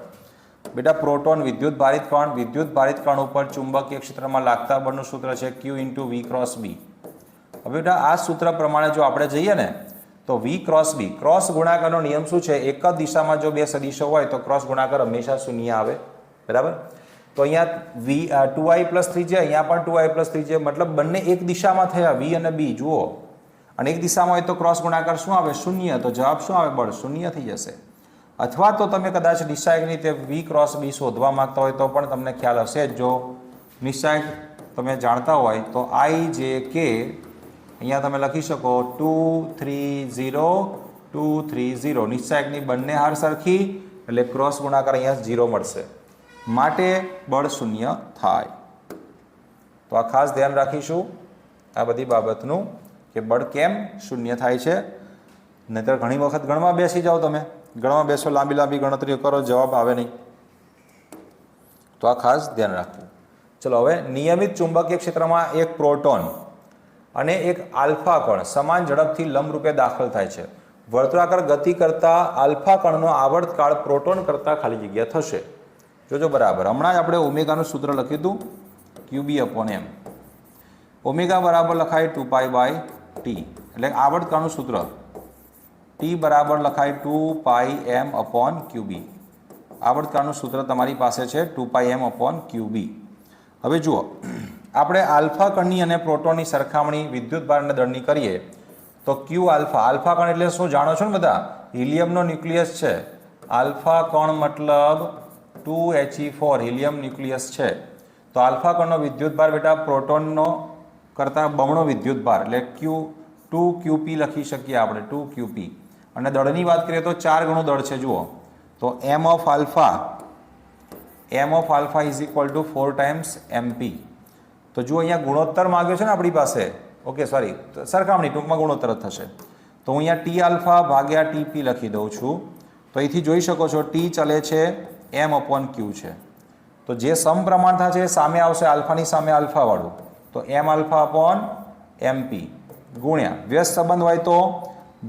Speaker 1: બેટા પ્રોટોન વિદ્યુત ભારિત કણ ઉપર ચુંબકીય ક્ષેત્રમાં લાગતા બળનું સૂત્ર છે Q × V × B. હવે બેટા આ સૂત્ર પ્રમાણે જો આપણે જઈએ ને તો V × B, ક્રોસ ગુણાકારનો નિયમ શું છે? એક જ દિશામાં જો બે સદિશો હોય તો ક્રોસ ગુણાકાર હંમેશા શૂન્ય આવે. બરાબર, તો અહીંયા 2I+3J, અહીંયા પણ 2I+3J, મતલબ બંને એક દિશામાં થયા V અને B. જુઓ, અને એક દિશામાં હોય તો ક્રોસ ગુણાકાર શું આવે? શૂન્ય. તો જવાબ શું આવે? બળ શૂન્ય થઈ જશે. અથવા તો તમે કદાચ નિશ્ચાયકની રીતે V × B શોધવા માંગતા હોય તો પણ તમને ખ્યાલ હશે જ. જો નિશ્ચાયક તમે જાણતા હોય તો IJK અહીંયા તમે લખી શકો 2 3 0 2 3 0. નિશ્ચાયકની બંને હાર સરખી એટલે ક્રોસ ગુણાકાર અહીંયા 0 મળશે, માટે બળ શૂન્ય થાય. તો આ ખાસ ધ્યાન રાખીશું આ બધી બાબતનું કે બળ કેમ શૂન્ય થાય છે. નહીંતર ઘણી વખત ગણવા બેસી જાઓ, તમે ગણવા બેસો, લાંબી ગણતરીઓ કરો, જવાબ આવે નહીં. તો આ ખાસ ધ્યાન રાખવું. ચલો, હવે નિયમિત ચુંબકીય ક્ષેત્રમાં એક પ્રોટોન અને એક આલ્ફા કણ સમાન ઝડપથી લંબરૂપે દાખલ થાય છે. વર્તુળાકાર ગતિ કરતા આલ્ફા કણનો આવર્તકાળ પ્રોટોન કરતાં ખાલી જગ્યા થશે. જોજો બરાબર, હમણાં જ આપણે ઓમેગાનું સૂત્ર લખ્યું હતું QB/m. ઓમેગા બરાબર લખાય 2π/t, એટલે આવર્તકાળનું સૂત્ર T બરાબર લખાય 2πm/QB. આવર્તકાળનું સૂત્ર તમારી પાસે છે 2πm/qb. હવે જુઓ, આપણે આલ્ફા કણની અને પ્રોટોનની સરખામણી વિદ્યુતભાર અને દળની કરીએ તો ક્યુ આલ્ફા, આલ્ફા કણ એટલે શું જાણો છો ને બધા? હિલિયમનો ન્યુક્લિયસ છે. આલ્ફા કણ મતલબ 2He4 હિલિયમ ન્યુક્લિયસ છે. તો આલ્ફા કણનો વિદ્યુતભાર બેટા પ્રોટોનનો કરતાં બમણો વિદ્યુતભાર એટલે Q2Qp લખી શકીએ આપણે, 2Qp. અને દળની વાત કરીએ તો 4 ગણું દળ છે. જુઓ તો m of alpha is equal two 4 times mp. તો જુઓ અહીંયા ગુણોત્તર માગ્યો છે ને આપણી પાસે, ઓકે સોરી સરખામણી ટૂંકમાં ગુણોત્તર જ થશે. તો હું અહીંયા ટી આલ્ફા ભાગ્યા ટીપી લખી દઉં છું. તો અહીંથી જોઈ શકો છો ટી ચલે છે m/q છે. તો જે સમપ્રમાણતા છે એ સામે આવશે, આલ્ફાની સામે આલ્ફાવાળું. તો m આલ્ફા mp ગુણ્યા વ્યસ્ત સંબંધ હોય તો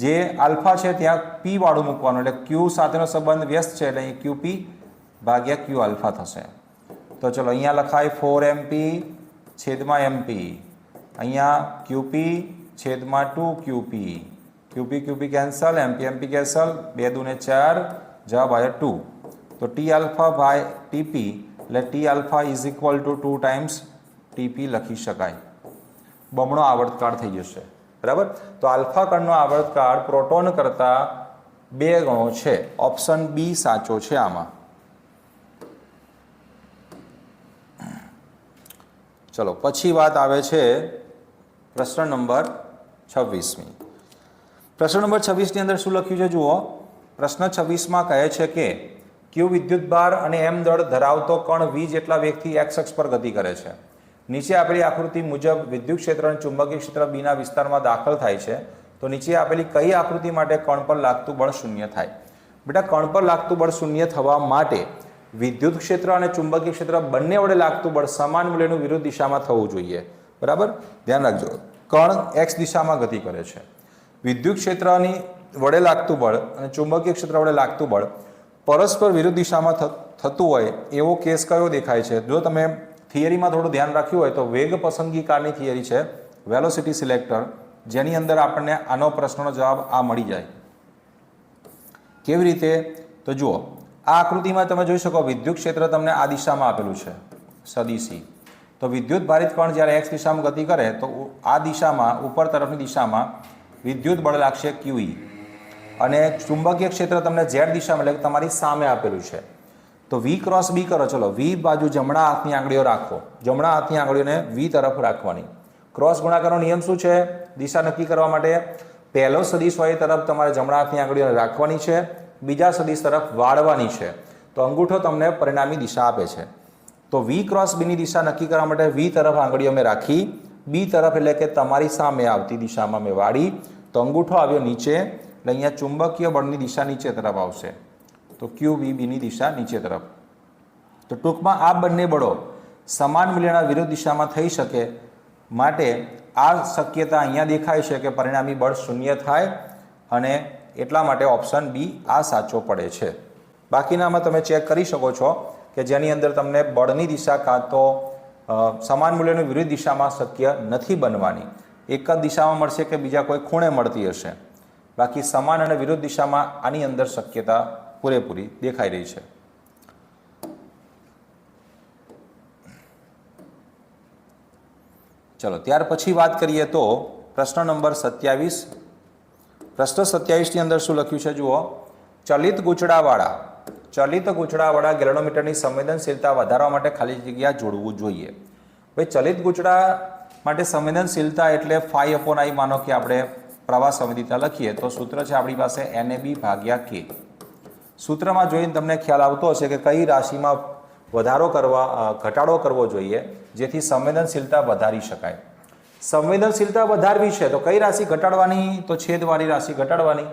Speaker 1: જે આલ્ફા છે ત્યાં પી વાળું મૂકવાનું, એટલે ક્યુ સાથેનો સંબંધ વ્યસ્ત છે એટલે અહીં QP ભાગ્યા ક્યુ આલ્ફા થશે. તો ચલો અહીંયા લખાય 4mp છેદમાં mp, અહીંયા QP છેદમાં 2QP, QP cancel, MP cancel, 2 દૂને 4, જવાબ આવ્યો 2. તો ટી આલ્ફા બાય ટીપી એટલે T alpha is equal to 2 times TP લખી શકાય. બમણો આવર્તકાળ થઈ જશે, બરાબર. તો આલ્ફા કણનો આવર્તકાળ પ્રોટોન કરતાં 2 ગણો છે. ઓપ્શન બી સાચો છે આમાં. ચલો પછી વાત આવે છે પ્રશ્ન નંબર 26મી. પ્રશ્ન નંબર 26ની અંદર શું લખ્યું છે જુઓ. પ્રશ્ન 26માં કહે છે કે ક્યુ વિદ્યુતભાર અને એમ દળ ધરાવતો કણ વી જેટલા વેગથી એક્સ અક્ષ પર ગતિ કરે છે. નીચે આપેલી આકૃતિ મુજબ વિદ્યુત ક્ષેત્ર અને ચુંબકીય ક્ષેત્ર બીના વિસ્તારમાં દાખલ થાય છે. તો નીચે આપેલી કઈ આકૃતિ માટે કણ પર લાગતું બળ શૂન્ય થાય? બેટા કણ પર લાગતું બળ શૂન્ય થવા માટે વિદ્યુત ક્ષેત્ર અને ચુંબકીય ક્ષેત્ર બંને વડે લાગતું બળ સમાન મૂલ્યનું વિરુદ્ધ દિશામાં થવું જોઈએ, બરાબર. ધ્યાન રાખજો, કણ એક્સ દિશામાં ગતિ કરે છે. વિદ્યુત ક્ષેત્રની વડે લાગતું બળ અને ચુંબકીય ક્ષેત્ર વડે લાગતું બળ પરસ્પર વિરુદ્ધ દિશામાં થતું હોય એવો કેસ કયો દેખાય છે? જો તમે થિયરીમાં થોડું ધ્યાન રાખ્યું હોય તો વેગ પસંદગી કારની થિયરી છે, વેલોસિટી સિલેક્ટર, જેની અંદર આપણને આનો પ્રશ્નનો જવાબ આ મળી જાય. કેવી રીતે? તો જુઓ, આ આકૃતિમાં તમે જોઈ શકો વિદ્યુત ક્ષેત્ર તમને આ દિશામાં આપેલું છે, સદિશી. તો વિદ્યુત ભારિત કણ જ્યારે એક્સ દિશામાં ગતિ કરે તો આ દિશામાં ઉપર તરફની દિશામાં વિદ્યુત બળ લાગશે QE. અને ચુંબકીય ક્ષેત્ર તમને ઝેડ દિશામાં એટલે તમારી સામે આપેલું છે. તો V ક્રોસ B કરો. ચલો V બાજુ જમણા હાથની આંગળીઓ રાખો, જમણા હાથની આંગળીઓને V તરફ રાખવાની. ક્રોસ ગુણાકારનો નિયમ શું છે? દિશા નક્કી કરવા માટે પહેલો સદિશ હોય એ તરફ તમારે જમણા હાથની આંગળીઓને રાખવાની છે, બીજા સદિશ તરફ વાળવાની છે. તો અંગૂઠો તમને પરિણામી દિશા આપે છે. તો V ક્રોસ B ની દિશા નક્કી કરવા માટે V તરફ આંગળીઓ મેં રાખી, B તરફ એટલે કે તમારી સામે આવતી દિશામાં મેં વાળી. તો અંગૂઠો આવ્યો નીચે એટલે અહીંયા ચુંબકીય બળની દિશા નીચે તરફ આવશે. તો QVBની દિશા નીચે તરફ. તો ટૂંકમાં આ બંને બળો સમાન મૂલ્યના વિરુદ્ધ દિશામાં થઈ શકે માટે આ શક્યતા અહીંયા દેખાય છે કે પરિણામી બળ શૂન્ય થાય, અને એટલા માટે ઓપ્શન બી આ સાચો પડે છે. બાકીનામાં તમે ચેક કરી શકો છો કે જેની અંદર તમને બળની દિશા કાં તો સમાન મૂલ્યની વિરુદ્ધ દિશામાં શક્ય નથી બનવાની, એક જ દિશામાં મળશે કે બીજા કોઈ ખૂણે મળતી હશે. બાકી સમાન અને વિરુદ્ધ દિશામાં આની અંદર શક્યતા પૂરેપૂરી દેખાઈ રહી છે. ચલો ત્યાર પછી વાત કરીએ તો પ્રશ્ન નંબર 27. પ્રશ્ન 27ની અંદર શું લખ્યું છે જુઓ. ચલિત ગૂંચળાવાળા ગેલેનોમીટરની સંવેદનશીલતા વધારવા માટે ખાલી જગ્યા જોડવું જોઈએ. ભાઈ ચલિત ગૂંચળા માટે સંવેદનશીલતા એટલે φ/I. માનો કે આપણે પ્રવાહ સંવેદિતા લખીએ તો સૂત્ર છે આપણી પાસે NAB/K. સૂત્રમાં જોઈને તમને ખ્યાલ આવતો હશે કે કઈ રાશિમાં ઘટાડો કરવો જોઈએ જેથી સંવેદનશીલતા વધારી શકાય. સંવેદનશીલતા વધારવી છે તો કઈ રાશિ ઘટાડવાની? તો છેદવાળી રાશિ ઘટાડવાની,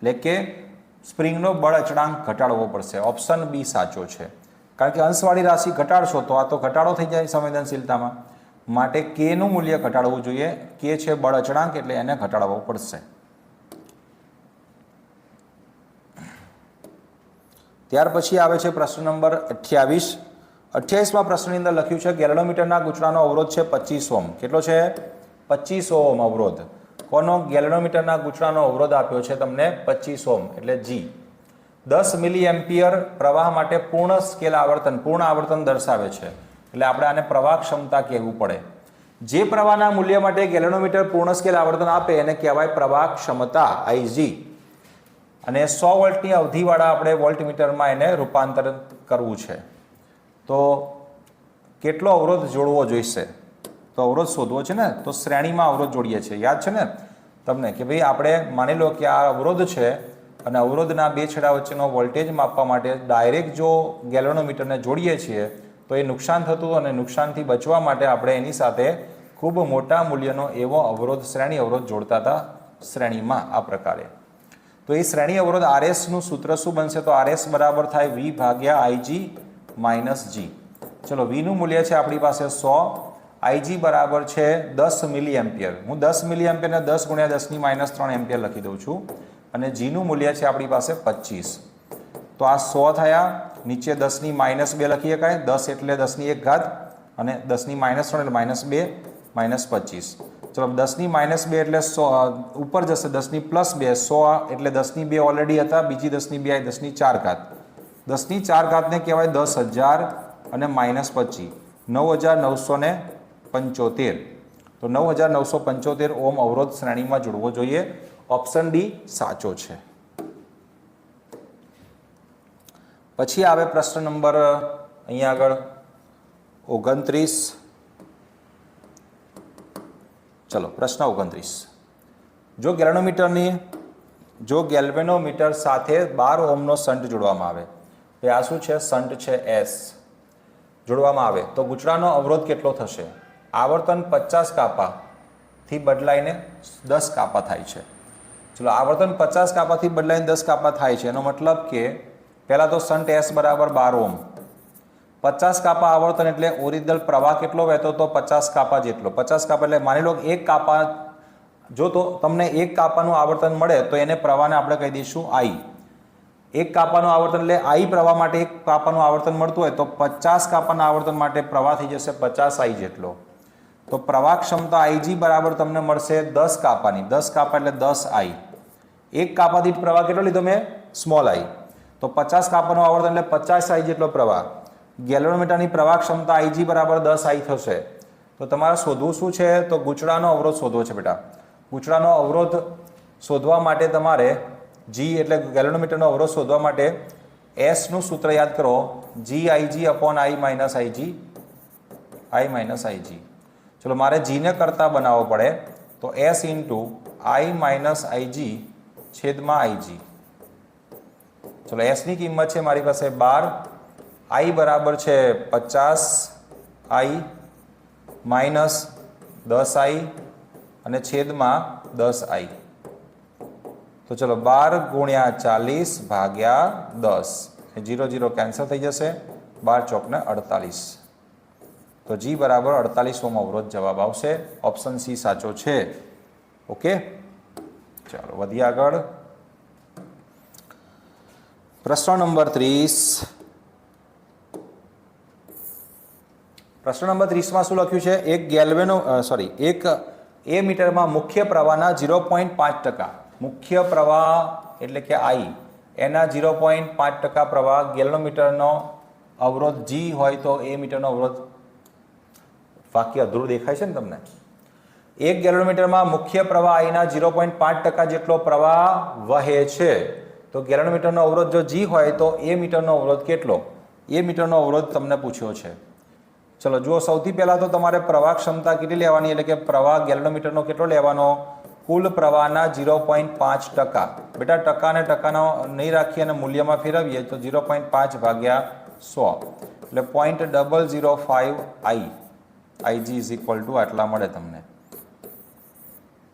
Speaker 1: એટલે કે સ્પ્રિંગનો બળ અચળાંક ઘટાડવો પડશે. ઓપ્શન બી સાચો છે, કારણ કે અંશવાળી રાશિ ઘટાડશો તો આ તો ઘટાડો થઈ જાય સંવેદનશીલતામાં. માટે કેનું મૂલ્ય ઘટાડવું જોઈએ. કે છે બળ અચળાંક એટલે એને ઘટાડવો પડશે. ત્યાર પછી આવે છે પ્રશ્ન નંબર 28. 28માં પ્રશ્નની અંદર લખ્યું છે ગેલેનોમીટરના ગૂંચળાનો અવરોધ છે 25 ઓહ્મ. કેટલો છે? 25 ઓહ્મ અવરોધ. કોનો? ગેલેનોમીટરના ગૂંચળાનો અવરોધ આપ્યો છે તમને 25 ઓહ્મ એટલે G. 10 મિલી એમ્પિયર પ્રવાહ માટે પૂર્ણ આવર્તન દર્શાવે છે, એટલે આપણે આને પ્રવાહ ક્ષમતા કહેવું પડે. જે પ્રવાહના મૂલ્ય માટે ગેલોનોમીટર પૂર્ણ સ્કેલ આવર્તન આપે એને કહેવાય પ્રવાહ ક્ષમતા IG. અને 100 વોલ્ટની અવધિવાળા આપણે વોલ્ટમીટરમાં એને રૂપાંતર કરવું છે. તો કેટલો અવરોધ જોડવો જોઈશે? તો અવરોધ શોધવો છે ને, તો શ્રેણીમાં અવરોધ જોડીએ છીએ. યાદ છે ને તમને કે ભાઈ આપણે માની લો કે આ અવરોધ છે અને અવરોધના બે છેડા વચ્ચેનો વોલ્ટેજ માપવા માટે ડાયરેક્ટ જો ગેલોનોમીટરને જોડીએ છીએ તો એ નુકસાન થતું, અને નુકસાનથી બચવા માટે આપણે એની સાથે ખૂબ મોટા મૂલ્યનો એવો અવરોધ, શ્રેણી અવરોધ જોડતા હતા શ્રેણીમાં આ પ્રકારે. તો એ શ્રેણી અવરોધ RSનું સૂત્ર શું બનશે? તો RS બરાબર થાય V ભાગ્યા IG માઇનસ G. ચલો, Vનું મૂલ્ય છે આપણી પાસે 100, IG બરાબર છે 10 મિલી એમ્પિયર. હું 10 મિલી એમ્પિયરને 10 ગુણ્યા 10⁻³ એમ્પિયર લખી દઉં છું. અને Gનું મૂલ્ય છે આપણી પાસે 25. તો આ 100 થયા, નીચે 10⁻² લખી શકાય, 10 એટલે 10⁻1 અને 10⁻³ એટલે -2 -25. ચલો, 10⁻² એટલે 100 ઉપર જશે, 10+2 100 એટલે 10⁻2 ઓલરેડી હતા, બીજી 10⁻2 આવી 10⁴. 10⁴ ને કહેવાય 10,000 અને -25 9,975. તો 9,975 ઓમ અવરોધ શ્રેણીમાં જોડવો જોઈએ. ઓપ્શન ડી સાચો છે. પછી આવે પ્રશ્ન નંબર અહીંયા આગળ 29. ચલો, પ્રશ્ન 29. જો ગેલ્વેનોમીટર સાથે 12 ઓહ્મનો શન્ટ જોડવામાં આવે, તો આ શું છે? શન્ટ છે S. જોડવામાં આવે તો ગૂંચળાનો અવરોધ કેટલો થશે? આવર્તન 50 કાપાથી બદલાઈને 10 કાપા થાય છે. ચલો, આવર્તન 50 કાપાથી બદલાઈને 10 કાપા થાય છે, એનો મતલબ કે પહેલાં તો શન્ટ S બરાબર 12 ઓહ્મ. 50 કાપા આવર્તન એટલે ઓરિજિનલ પ્રવાહ કેટલો વહેતો હતો? 50 કાપા જેટલો. 50 કાપા એટલે માની લો એક કાપા, જો તો તમને એક કાપાનું આવર્તન મળે તો એને પ્રવાહને આપણે કહી દઈશું I. એક કાપાનું આવર્તન એટલે I પ્રવાહ માટે એક કાપાનું આવર્તન મળતું હોય તો 50 કાપાના આવર્તન માટે પ્રવાહ થઈ જશે 50I જેટલો. તો પ્રવાહ ક્ષમતા IG બરાબર તમને મળશે 10 કાપાની. 10 કાપા એટલે 10I. એક કાપા દીઠ પ્રવાહ કેટલો લીધો મેં? Small I. તો 50 કાપાનું આવર્તન એટલે 50I જેટલો પ્રવાહ. ગેલોનોમીટરની પ્રવાહ ક્ષમતા IG બરાબર 10I થશે. તો તમારે શોધવું શું છે? તો ગૂંચળાનો અવરોધ શોધવો છે બેટા. ગૂંચળાનો અવરોધ શોધવા માટે તમારે G એટલે ગેલોનોમીટરનો અવરોધ શોધવા માટે Sનું સૂત્ર યાદ કરો, GIG upon I minus IG. ચલો, મારે Gને કરતા બનાવવો પડે તો S into I minus IG છેદમાં IG. ચલો, Sની કિંમત છે મારી પાસે 12, I બરાબર છે 50I માઇનસ 10I અને છેદમાં 10I. તો ચલો, 12 ગુણ્યા 40 ભાગ્યા 10, 0 0 કેન્સલ થઈ જશે, 12 ચોકને 48. તો G બરાબર 48 ઓહ્મ અવરોધ જવાબ આવશે. ઓપ્શન C સાચો છે. ઓકે, ચાલો વધીએ આગળ. પ્રશ્ન નંબર 30. પ્રશ્ન નંબર 30માં શું લખ્યું છે? એક એ મીટરમાં મુખ્ય પ્રવાહના 0.5%, મુખ્ય પ્રવાહ એટલે કે I એના 0.5% પ્રવાહ ગેલોનોમીટરનો અવરોધ G હોય તો એ મીટરનો અવરોધ, વાક્ય અધૂરું દેખાય છે ને તમને? એક ગેલોનોમીટરમાં મુખ્ય પ્રવાહ Iના 0.5% જેટલો પ્રવાહ વહે છે, તો ગેલોનોમીટરનો અવરોધ જો G હોય તો એ મીટરનો અવરોધ કેટલો? એ મીટરનો અવરોધ તમને પૂછ્યો છે. ચલો જુઓ, સૌથી પહેલાં તો તમારે પ્રવાહ ક્ષમતા કેટલી લેવાની, એટલે કે પ્રવાહ ગેલોનોમીટરનો કેટલો લેવાનો? કુલ પ્રવાહના 0.5%. બેટા ટકાને ટકાનો નહીં રાખીએ અને મૂલ્યમાં ફેરવીએ તો 0.5 ભાગ્યા 100 એટલે 0.005I. IG is equal two આટલા મળે તમને.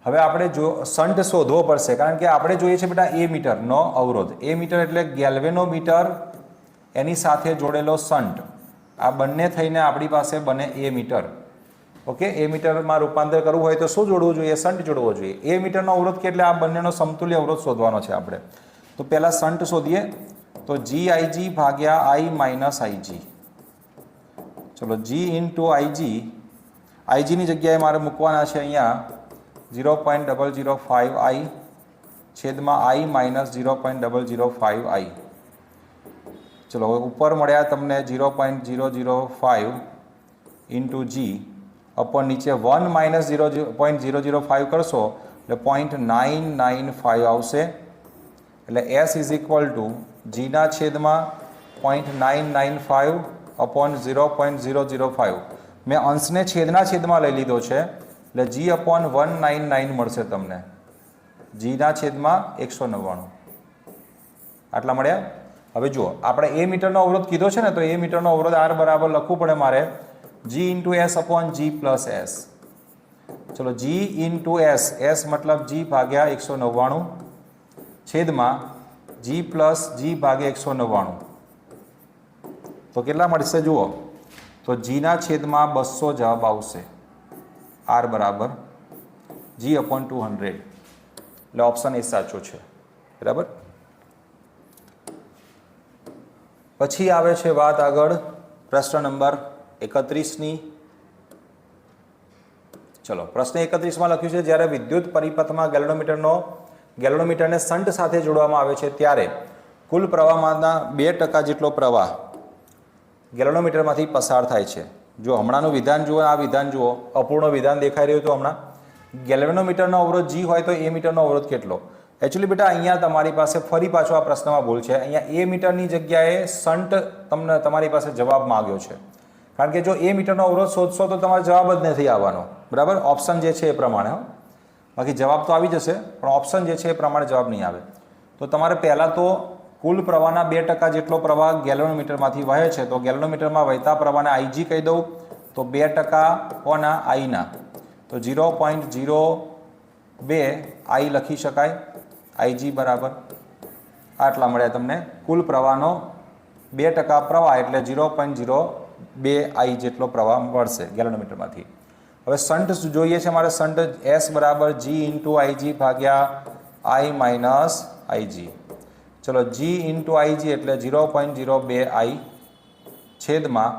Speaker 1: હવે આપણે જો શન્ટ શોધવો પડશે, કારણ કે આપણે જોઈએ છે બેટા એ મીટરનો અવરોધ. એ મીટર એટલે ગેલ્વેનોમીટર એની સાથે જોડેલો શન્ટ, આ બંને થઈને આપણી પાસે બને એ મીટર. ઓકે, એ મીટરમાં રૂપાંતર કરવું હોય તો શું જોડવું જોઈએ? શન્ટ જોડવો જોઈએ. એ મીટરનો અવરોધ કે એટલે આ બંનેનો સમતુલ્ય અવરોધ શોધવાનો છે આપણે. તો પહેલાં શન્ટ શોધીએ તો GIG ભાગ્યા I માઇનસ IG. ચલો, G ઇન્ટુ IGની જગ્યાએ મારે મૂકવાના છે અહીંયા 0.005I છેદમાં I માઇનસ 0.005I. ચલો હવે ઉપર મળ્યા તમને 0.005 ઇન્ટુ જી અપોન નીચે 1 માઇનસ 0.005 કરશો એટલે 0.995 આવશે. એટલે એસ ઇઝ ઇક્વલ ટુ જીના છેદમાં 0.995 અપોન 0.005. મેં અંશને છેદના છેદમાં લઈ લીધો છે એટલે જી અપોન 199 મળશે તમને. જીના છેદમાં 199 આટલા મળ્યા. હવે જુઓ આપણે એ મીટરનો અવરોધ કીધો છે ને, તો એ મીટરનો અવરોધ આર બરાબર લખવું પડે મારે G into S upon G plus S. ચલો જી ઇન્ટુ એસ, એસ મતલબ જી ભાગ્યા 199 છેદમાં જી પ્લસ જી ભાગ્યા 199. તો કેટલા મળશે જુઓ, તો જીના છેદમાં 200 જવાબ આવશે. આર બરાબર જી અપોન 200 એટલે ઓપ્શન એ સાચો છે. બરાબર. પછી આવે છે વાત આગળ પ્રશ્ન નંબર 31ની. ચલો પ્રશ્ન 31માં લખ્યું છે જ્યારે વિદ્યુત પરિપથમાં ગેલ્વેનોમીટરને શન્ટ સાથે જોડવામાં આવે છે ત્યારે કુલ પ્રવાહમાંના 2% જેટલો પ્રવાહ ગેલ્વેનોમીટરમાંથી પસાર થાય છે. જો હમણાંનું વિધાન જુઓ, આ વિધાન જુઓ, અપૂર્ણ વિધાન દેખાઈ રહ્યું હતું હમણાં. ગેલ્વેનોમીટરનો અવરોધ જી હોય તો એ મીટરનો અવરોધ કેટલો? એકચ્યુઅલી બેટા અહીંયા તમારી પાસે ફરી પાછો આ પ્રશ્નમાં ભૂલ છે. અહીંયા એ મીટરની જગ્યાએ શન્ટ તમને તમારી પાસે જવાબ માંગ્યો છે. કારણ કે જો એ મીટરનો અવરોધ શોધશો તો તમારો જવાબ જ નથી આવવાનો. બરાબર, ઓપ્શન જે છે એ પ્રમાણે. બાકી જવાબ તો આવી જશે પણ ઓપ્શન જે છે એ પ્રમાણે જવાબ નહીં આવે. તો તમારે પહેલાં તો કુલ પ્રવાહના 2% જેટલો પ્રવાહ ગેલ્વેનોમીટરમાંથી વહે છે. તો ગેલ્વેનોમીટરમાં વહેતા પ્રવાહને આઈજી કહી દઉં તો 2% કોના? આઈના. તો 0.02 આઈ લખી શકાય. આઈજી બરાબર આટલા મળ્યા તમને. કુલ પ્રવાહનો 2% પ્રવાહ એટલે 0.02 આઈ જેટલો પ્રવાહ મળશે ગેલ્વેનોમીટરમાંથી. હવે શન્ટ જોઈએ છે મારે. શન્ટ એસ બરાબર જી ઇન્ટુ આઈજી ભાગ્યા આઈ માઇનસ આઈજી. ચલો જી ઇન્ટુ આઈજી એટલે 0.02 આઈ છેદમાં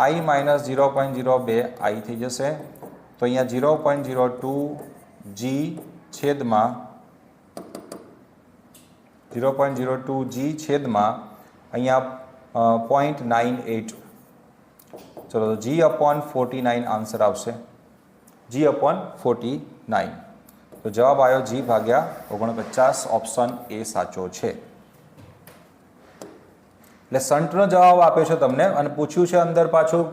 Speaker 1: આઈ માઇનસ 0.02 આઈ થઈ જશે. તો અહીંયા 0.02 જી છેદમાં 0.02 જી છેદમાં અહીંયા 0.98. ચલો જી અપોન 49 આન્સર આવશે. જી અપોન 49. તો જવાબ આવ્યો જી ભાગ્યા 49. ઓપ્શન એ સાચો છે. એટલે શન્ટનો જવાબ આપ્યો છે તમને અને પૂછ્યું છે અંદર પાછું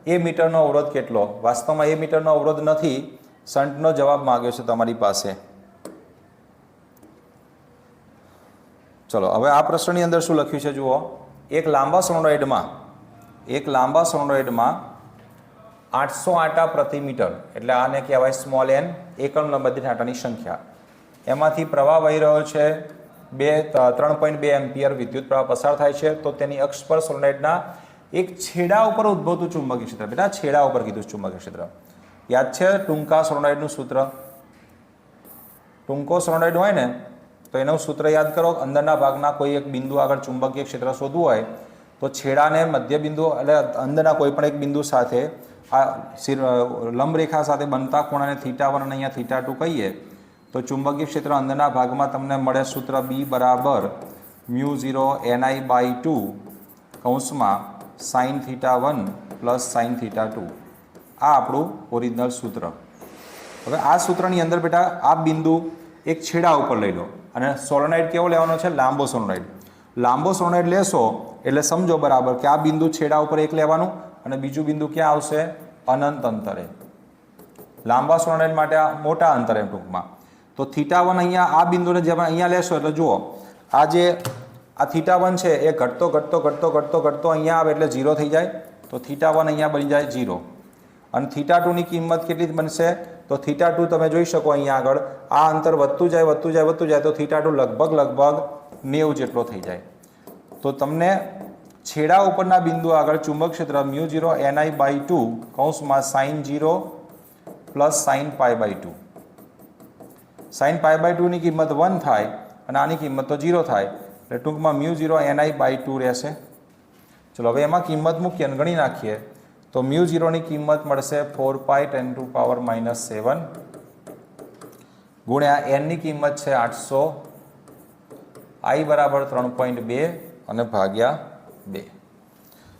Speaker 1: એ મીટરનો અવરોધ કેટલો. વાસ્તવમાં એ મીટરનો અવરોધ નથી, શન્ટનો જવાબ માંગ્યો છે તમારી પાસે. ચલો હવે આ પ્રશ્નની અંદર શું લખ્યું છે જુઓ. એક લાંબા સોનોઇડમાં 800 આંટા પ્રતિ મીટર, એટલે આને કહેવાય સ્મોલ એન, એકમ લંબાઈ દીઠ આંટાની સંખ્યા. એમાંથી પ્રવાહ વહી રહ્યો છે 3.2 એમ્પિયર વિદ્યુત પ્રવાહ પસાર થાય છે. તો તેની અક્ષ પર સોલેનોઇડના એક છેડા ઉપર ઉદ્ભવતું ચુંબકીય ક્ષેત્ર. બેટા છેડા ઉપર કીધું ચુંબકીય ક્ષેત્ર. યાદ છે ટૂંકા સોલેનોઇડનું સૂત્ર? ટૂંકો સોલેનોઇડ હોય ને તો એનું સૂત્ર યાદ કરો. અંદરના ભાગના કોઈ એક બિંદુ આગળ ચુંબકીય ક્ષેત્ર શોધવું હોય તો છેડાને મધ્ય બિંદુ એટલે અંદરના કોઈ પણ એક બિંદુ સાથે આ લંબરેખા સાથે બનતા ખૂણાને θ1 અને અહીંયા θ2 કહીએ તો ચુંબકીય ક્ષેત્ર અંદરના ભાગમાં તમને મળે સૂત્ર બી બરાબર μ0 ni/2 કૌંસમાં sin θ1 પ્લસ sin θ2. આ આપણું ઓરિજિનલ સૂત્ર. હવે આ સૂત્રની અંદર બેટા આ બિંદુ એક છેડા ઉપર લઈ લો અને સોલેનોઇડ કેવો લેવાનો છે? લાંબો સોલેનોઇડ. લાંબો સોલેનોઇડ લેશો એટલે સમજો બરાબર કે આ બિંદુ છેડા ઉપર એક લેવાનું અને બીજું બિંદુ ક્યાં આવશે? અનંત અંતરે. લાંબા સોલેનોઇડ માટે આ મોટા અંતરે ટૂંકમાં. તો θ1 અહીંયા આ બિંદુને જે અહીંયા લેશો એટલે જુઓ આ જે આ θ1 છે એ ઘટતો અહીંયા આવે એટલે 0 થઈ જાય. તો θ1 અહીંયા બની જાય 0 અને θ2ની કિંમત કેટલી બનશે? તો θ2 તમે જોઈ શકો અહીંયા આગળ આ અંતર વધતું જાય તો θ2 લગભગ 90 જેટલો થઈ જાય. તો તમને છેડા ઉપરના બિંદુ આગળ ચુંબક ક્ષેત્ર μ0 ni/2 કૌંસમાં sin 0 પ્લસ sin π/2. sin π/2 ની કિંમત 1 થાય અને આની કિંમત તો 0 થાય એટલે ટૂંકમાં μ0 ni/2 રહેશે. ચલો હવે એમાં કિંમત મૂકીએ અને ગણી નાખીએ તો μ0 ની કિંમત મળશે 4π10⁻⁷ ગુણ્યા n ની કિંમત છે 800, i બરાબર 3.2 અને ભાગ્યા 2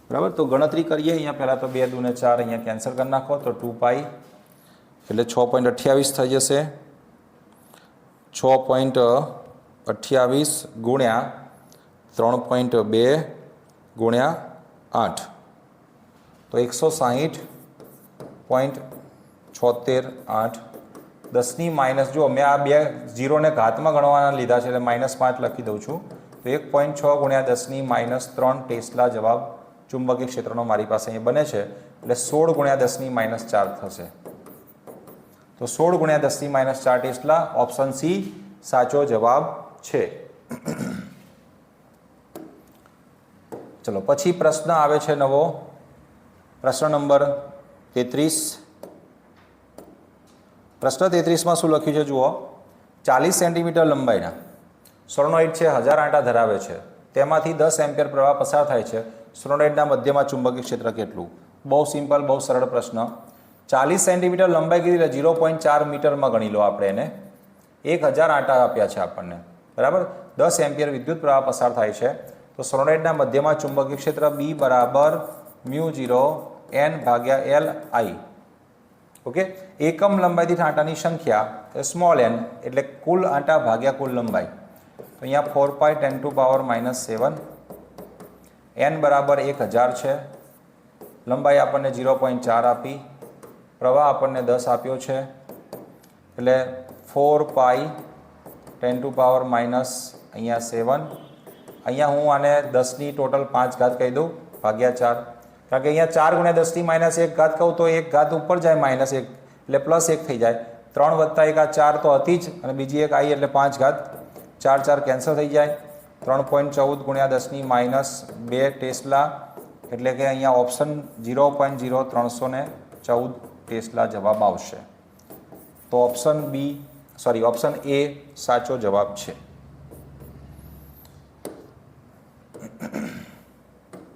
Speaker 1: बराबर। तो गणतरी करिए अहींया पहला तो 2 दूने 4 अहींया कैंसल कर नाखो तो 2 पाई एटले 6.28 थई जशे। 6.28 गुण्या 3.2 गुण्या 8 तो 160.768 10 माइनस जो मैं आ बे जीरो ने घात में गणवाना लीधा है -5 लखी दऊँ छूँ तो 1.6 गुण्या 10 - 3 टेस्ला जवाब चुंबकीय क्षेत्रनो मारी पासे अहीं बने छे એટલે 16 गुण्या 10 - 4 थशे। तो 16 गुण्या 10 - 4 टेस्ला ऑप्शन सी साचो जवाब छे। चलो पछी प्रश्न आवे छे नवो प्रश्न नंबर 33। प्रश्न 33 में शू लख्यु है जुओ 40 सेंटीमीटर लंबाईना सोलेनोइड है 1000 आंटा धरावे छे तेमांथी 10 एम्पियर प्रवाह पसार थाय छे सोलेनोइडना मध्यमां चुंबकीय क्षेत्र केटलुं। बहुत सिंपल बहुत सरल प्रश्न। 40 सेंटीमीटर लंबाई कीधी 0.4 मीटर में गणी लो आपणे एने 1000 आंटा आप्या छे आपणने बराबर 10 एम्पियर विद्युत प्रवाह पसार थाय छे तो सोलेनोइडना मध्यमां चुंबकीय क्षेत्र B बराबर μ0 n Bhagya L I। Okay एकम लंबाई दीठ आंटानी संख्या स्मॉल n एटले कुल आंटा भाग्या कुल लंबाई तो अहींया 4 पाई 10⁻⁻7 n बराबर 1000 है। लंबाई आपने 0.4 आपी प्रवाह आपने 10 आप्यो छे एटले 4 पाई 10⁻⁻7 अहींया हूँ आने 10 नी टोटल 5 घात कही दूँ भाग्या 4 कारण के अहींया 4 गुण्या 10 नी -1 घात कहूँ तो 1 घात ऊपर जाए -1 एटले +1 थी जाए 3 + 1 आ 4 तो हती ज अने बीजी एक आई एटले 5 घात 4 4 कैंसल थी जाए 3.14 गुण्या 10 - 2 टेस्ला एटले के अहींया ऑप्शन 0.0314 टेस्ला जवाब आवशे। तो ऑप्शन ऑप्शन ए साचो जवाब छे।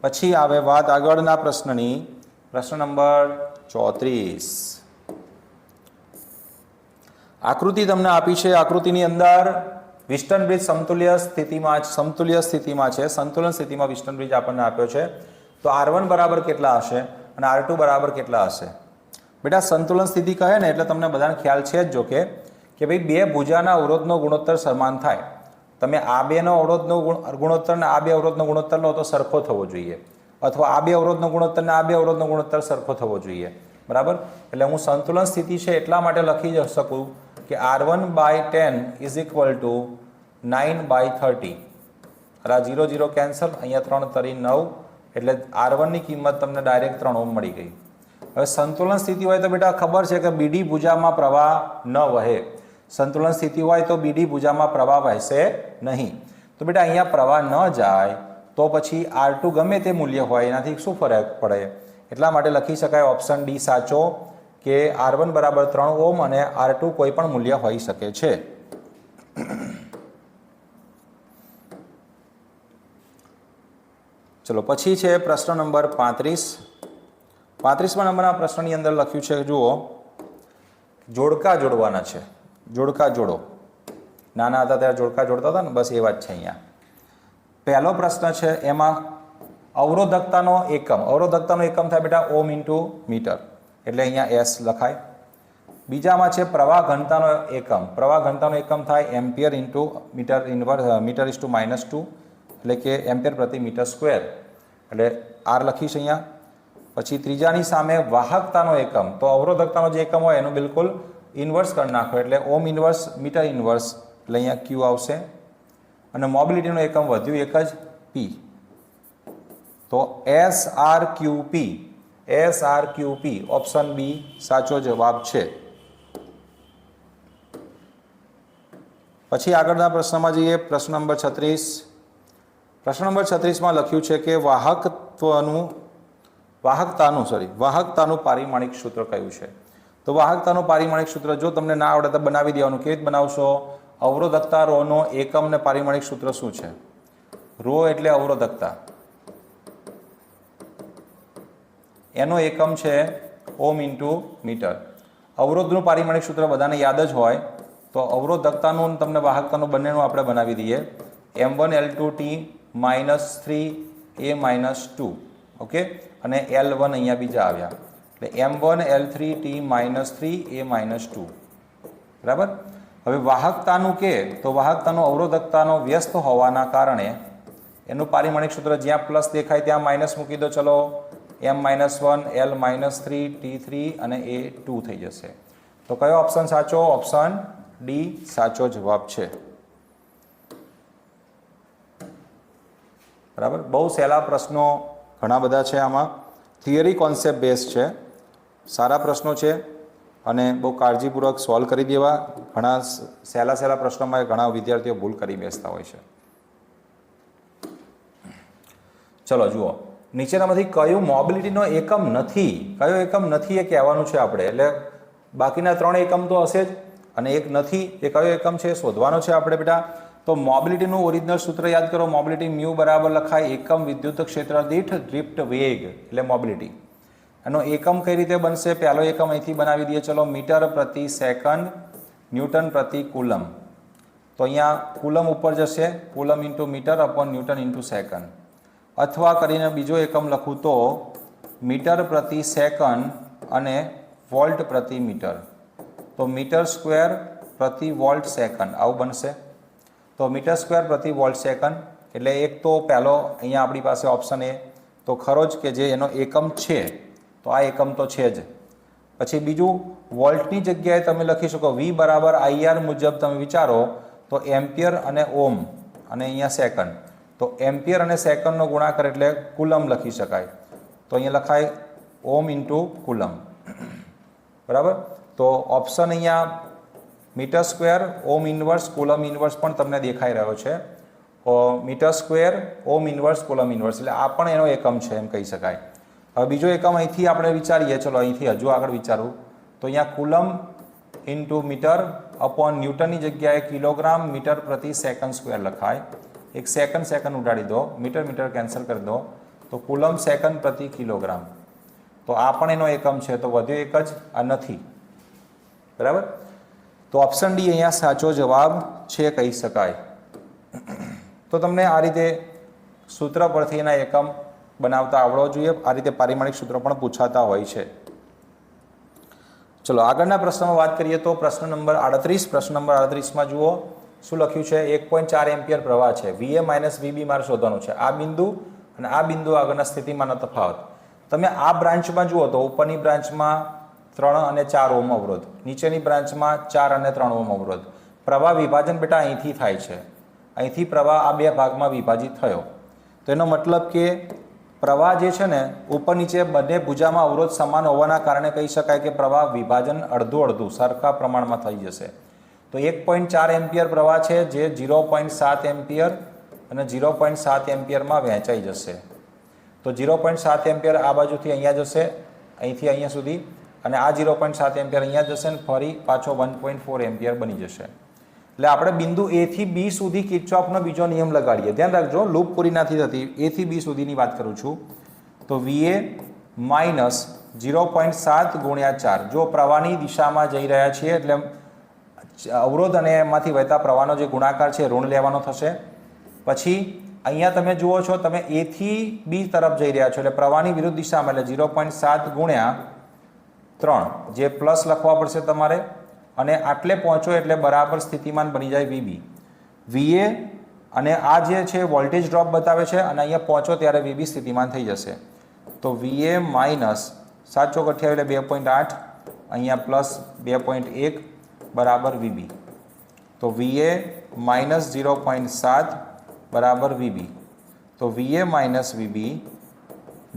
Speaker 1: पछी आवे वात आगळना प्रश्ननी प्रश्न नंबर 34। आकृति तमने आपी छे आकृतिनी अंदर विस्टन ब्रिज समतुल्य स्थिति में छे संतुलन स्थिति में विस्टन ब्रिज आपने आप्यो छे तो R1 बराबर केटला हशे अने R2 बराबर केटला हशे। बेटा संतुलन स्थिति कहे ने एटले तमने बधाने ख्याल छे ज जो के भाई बे भुजाना अवरोधनो गुणोत्तर समान थाय तमे आ बेनो अवरोधनो गुणोत्तर ने आ बे अवरोधनो गुणोत्तर लो तो सरखो थवो जोईए अथवा आ बे अवरोधनो गुणोत्तर ने आ बे अवरोधनो गुणोत्तर सरखो थवो जोईए बराबर। एटले हूँ संतुलन स्थिति छे एटला माटे लखी शकूँ कि R1/10 = 9/30 आ 0 0 कैंसल अहींया 3 × 3 9 एटले R1 ની કિંમત તમને ડાયરેક્ટ 3 ઓહ્મ મળી ગઈ। હવે સંતુલન સ્થિતિ હોય તો બેટા ખબર છે કે BD ભુજામાં પ્રવાહ ન વહે। સંતુલન સ્થિતિ હોય તો BD ભુજામાં પ્રવાહ વહેશે નહીં। તો બેટા અહીંયા પ્રવાહ ન જાય તો પછી R2 ગમે તે મૂલ્ય હોય એનાથી શું ફરક પડે એટલા માટે લખી શકાય ઓપ્શન ડી સાચો કે R1 બરાબર 3 ઓહ્મ અને R2 કોઈ પણ મૂલ્ય હોઈ શકે છે। चलो पछी है प्रश्न नंबर 35। 35 नंबर प्रश्न अंदर लख्यू है जुओ जोड़का जोड़वाना है जोड़का जोड़ो नाना था त्यारे जोड़का जोड़ता था बस ये बात है। अहींया पहलो प्रश्न है एमां अवरोधकतानो एकम थाय बेटा ओम इंटू मीटर एटले अहींया एस लखाय। बीजामां छे प्रवाह घनतानो एकम थाय एम्पियर इंटू मीटर -2 એટલે કે એમ્પિયર પ્રતિ મીટર સ્ક્વેર એટલે આર લખીશ અહીંયા। પછી ત્રીજાની સામે વાહકતાનો એકમ તો અવરોધકતાનો જે એકમ હોય એનું બિલકુલ ઇન્વર્સ કરી નાખો એટલે ઓમ ઇન્વર્સ મીટર ઇન્વર્સ એટલે અહીંયા ક્યુ આવશે અને મોબિલિટીનો એકમ વધ્યું એક જ પી તો SRQP ઓપ્શન બી સાચો જવાબ છે। પછી આગળના પ્રશ્નમાં જઈએ પ્રશ્ન નંબર 36। प्रश्न नंबर 36 में लख्यू है कि वाहकतानु पारिमाणिक सूत्र क्यू है तो वाहकतानु पारिमाणिक सूत्र जो तमने ना आवड़े तो बनावी देवानुं। केवी रीते बनावशो अवरोधकता रो नो एकम ने पारिमाणिक सूत्र शुं छे रो एटले अवरोधकता एनो एकम है ओम इंटू मीटर। अवरोधनु पारिमाणिक सूत्र बधाने याद ज होय तो अवरोधकतानु तमने वाहकतानु बंनेनु आपणे बनावी दीए M1L2T -3 a માઇનસ 2, ઓકે, અને L1 અહીંયા બીજા આવ્યા એટલે M1 L3 T minus 3 a minus 2, બરાબર. હવે વાહકતાનું કે તો વાહકતાનો અવરોધકતાનો વ્યસ્ત હોવાના કારણે એનું પારિમાણિક સૂત્ર જ્યાં પ્લસ દેખાય ત્યાં માઇનસ મૂકી દો. ચલો, M-1 L -3 T3 અને a 2 થઈ જશે. તો કયો ઓપ્શન સાચો? ઓપ્શન ડી સાચો જવાબ છે, બરાબર. બહુ સહેલા પ્રશ્નો ઘણા બધા છે, આમાં થિયરી કોન્સેપ્ટ બેઝ છે, સારા પ્રશ્નો છે અને બહુ કાળજીપૂર્વક સોલ્વ કરી દેવા. ઘણા સહેલા પ્રશ્નોમાં ઘણા વિદ્યાર્થીઓ ભૂલ કરી બેસતા હોય છે. ચલો જુઓ, નીચેનામાંથી કયું મોબિલિટીનો એકમ નથી? કયો એકમ નથી એ કહેવાનું છે આપણે, એટલે બાકીના 3 એકમ તો હશે જ અને એક નથી, એ કયો એકમ છે શોધવાનો છે આપણે બેટા. તો મોબિલિટીનું ઓરિજિનલ સૂત્ર યાદ કરો. મોબિલિટી મ્યુ બરાબર લખાય એકમ વિદ્યુત ક્ષેત્ર દીઠ ડ્રિફ્ટ વેગ, એટલે મોબિલિટી. એનો એકમ કઈ રીતે બનશે? પહેલો એકમ અહીંથી બનાવી દઈએ. ચલો, મીટર પ્રતિ સેકન્ડ ન્યૂટન પ્રતિ કુલમ. તો અહીંયા કુલમ ઉપર જશે, coulomb into metre upon newton into second. અથવા કરીને બીજો એકમ લખું તો મીટર પ્રતિ સેકન્ડ અને વોલ્ટ પ્રતિ મીટર. તો મીટર સ્ક્વેર પ્રતિ વોલ્ટ સેકન્ડ આવું બનશે. તો મીટર સ્ક્વેર પ્રતિ વોલ્ટ સેકન્ડ એટલે એક તો પહેલો અહીંયા આપણી પાસે ઓપ્શન એ તો ખરો જ કે જે એનો એકમ છે, તો આ એકમ તો છે જ. પછી બીજું, વોલ્ટની જગ્યાએ તમે લખી શકો V બરાબર IR મુજબ તમે વિચારો તો એમ્પિયર અને ઓમ અને અહીંયા સેકન્ડ. તો એમ્પિયર અને સેકન્ડનો ગુણાકાર એટલે કુલમ લખી શકાય. તો અહીંયા લખાય ઓમ ઇન્ટુ કુલમ, બરાબર. તો ઓપ્શન અહીંયા મીટર સ્ક્વેર ઓમ ઇન્વર્સ કુલમ ઇન્વર્સ પણ તમને દેખાઈ રહ્યો છે. મીટર સ્ક્વેર ઓમ ઇન્વર્સ કુલમ ઇન્વર્સ એટલે આ પણ એનો એકમ છે એમ કહી શકાય. હવે બીજો એકમ અહીંથી આપણે વિચારીએ. ચલો, અહીંથી હજુ આગળ વિચારું તો અહીંયા કુલમ ઇન્ટુ મીટર અપોન ન્યૂટનની જગ્યાએ કિલોગ્રામ મીટર પ્રતિ સેકન્ડ સ્ક્વેર લખાય. એક સેકન્ડ ઉડાડી દો, મીટર કેન્સલ કરી દો તો કુલમ સેકન્ડ પ્રતિ કિલોગ્રામ. તો આ પણ એનો એકમ છે. તો વધ્યો એક જ, આ નથી, બરાબર. તો ઓપ્શન ડી અહીંયા સાચો જવાબ છે કહી શકાય. તો તમને આ રીતે સૂત્ર પરથી એના એકમ બનાવતા આવડવો જોઈએ. આ રીતે પારિમાણિક સૂત્રો પણ પૂછાતા હોય છે. ચલો આગળના પ્રશ્નમાં વાત કરીએ તો પ્રશ્ન નંબર 38. પ્રશ્ન નંબર 38માં જુઓ શું લખ્યું છે. 1.4 એમ્પિયર પ્રવાહ છે, VA માઇનસ VB મારે શોધવાનું છે. આ બિંદુ અને આ બિંદુ આગળના સ્થિતિમાનનો તફાવત. તમે આ બ્રાન્ચમાં જુઓ તો ઉપરની બ્રાન્ચમાં 3 અને 4 ઓમ અવરોધ, નીચેની બ્રાન્ચમાં 4 અને 3 ઓમ અવરોધ. પ્રવાહ વિભાજન બેટા અહીંથી થાય છે. અહીંથી પ્રવાહ આ બે ભાગમાં વિભાજિત થયો. તો એનો મતલબ કે પ્રવાહ જે છે ને ઉપર નીચે બંને ભુજામાં અવરોધ સમાન હોવાના કારણે કહી શકાય કે પ્રવાહ વિભાજન અડધું સરખા પ્રમાણમાં થઈ જશે. તો 1.4 એમ્પિયર પ્રવાહ છે જે 0.7 એમ્પિયર અને 0.7 એમ્પિયરમાં વહેંચાઈ જશે. તો 0.7 એમ્પિયર આ બાજુથી અહીંયા જશે, અહીંથી અહીંયા સુધી, અને આ 0.7 એમ્પિયર અહીંયા જશે ને ફરી પાછો 1.4 એમ્પિયર બની જશે. એટલે આપણે બિંદુ A થી B સુધી કિર્ચોફનો બીજો નિયમ લગાડીએ. ધ્યાન રાખજો, લૂપ પૂરી નથી થતી. A થી B સુધીની વાત કરું છું. તો VA માઇનસ 0.7 ગુણ્યા 4. જો પ્રવાહની દિશામાં જઈ રહ્યા છીએ એટલે અવરોધ અને એમાંથી વહેતા પ્રવાહનો જે ગુણાકાર છે ઋણ લેવાનો થશે. પછી અહીંયા તમે જુઓ છો, તમે A થી B તરફ જઈ રહ્યા છો એટલે પ્રવાહની વિરુદ્ધ દિશામાં એટલે 0.7 ગુણ્યા 3 જે પ્લસ લખવા પડશે તમારે, અને આટલે પહોંચો એટલે બરાબર સ્થિતિમાન બની જાય VB. VA અને આ જે છે વોલ્ટેજ ડ્રોપ બતાવે છે અને અહીંયા પહોંચો ત્યારે VB સ્થિતિમાન થઈ જશે. તો VA માઇનસ 7 ચોક 28 એટલે 2.8, અહીંયા પ્લસ 2.1 બરાબર VB. તો VA માઇનસ 0.7 બરાબર VB. તો VA માઇનસ VB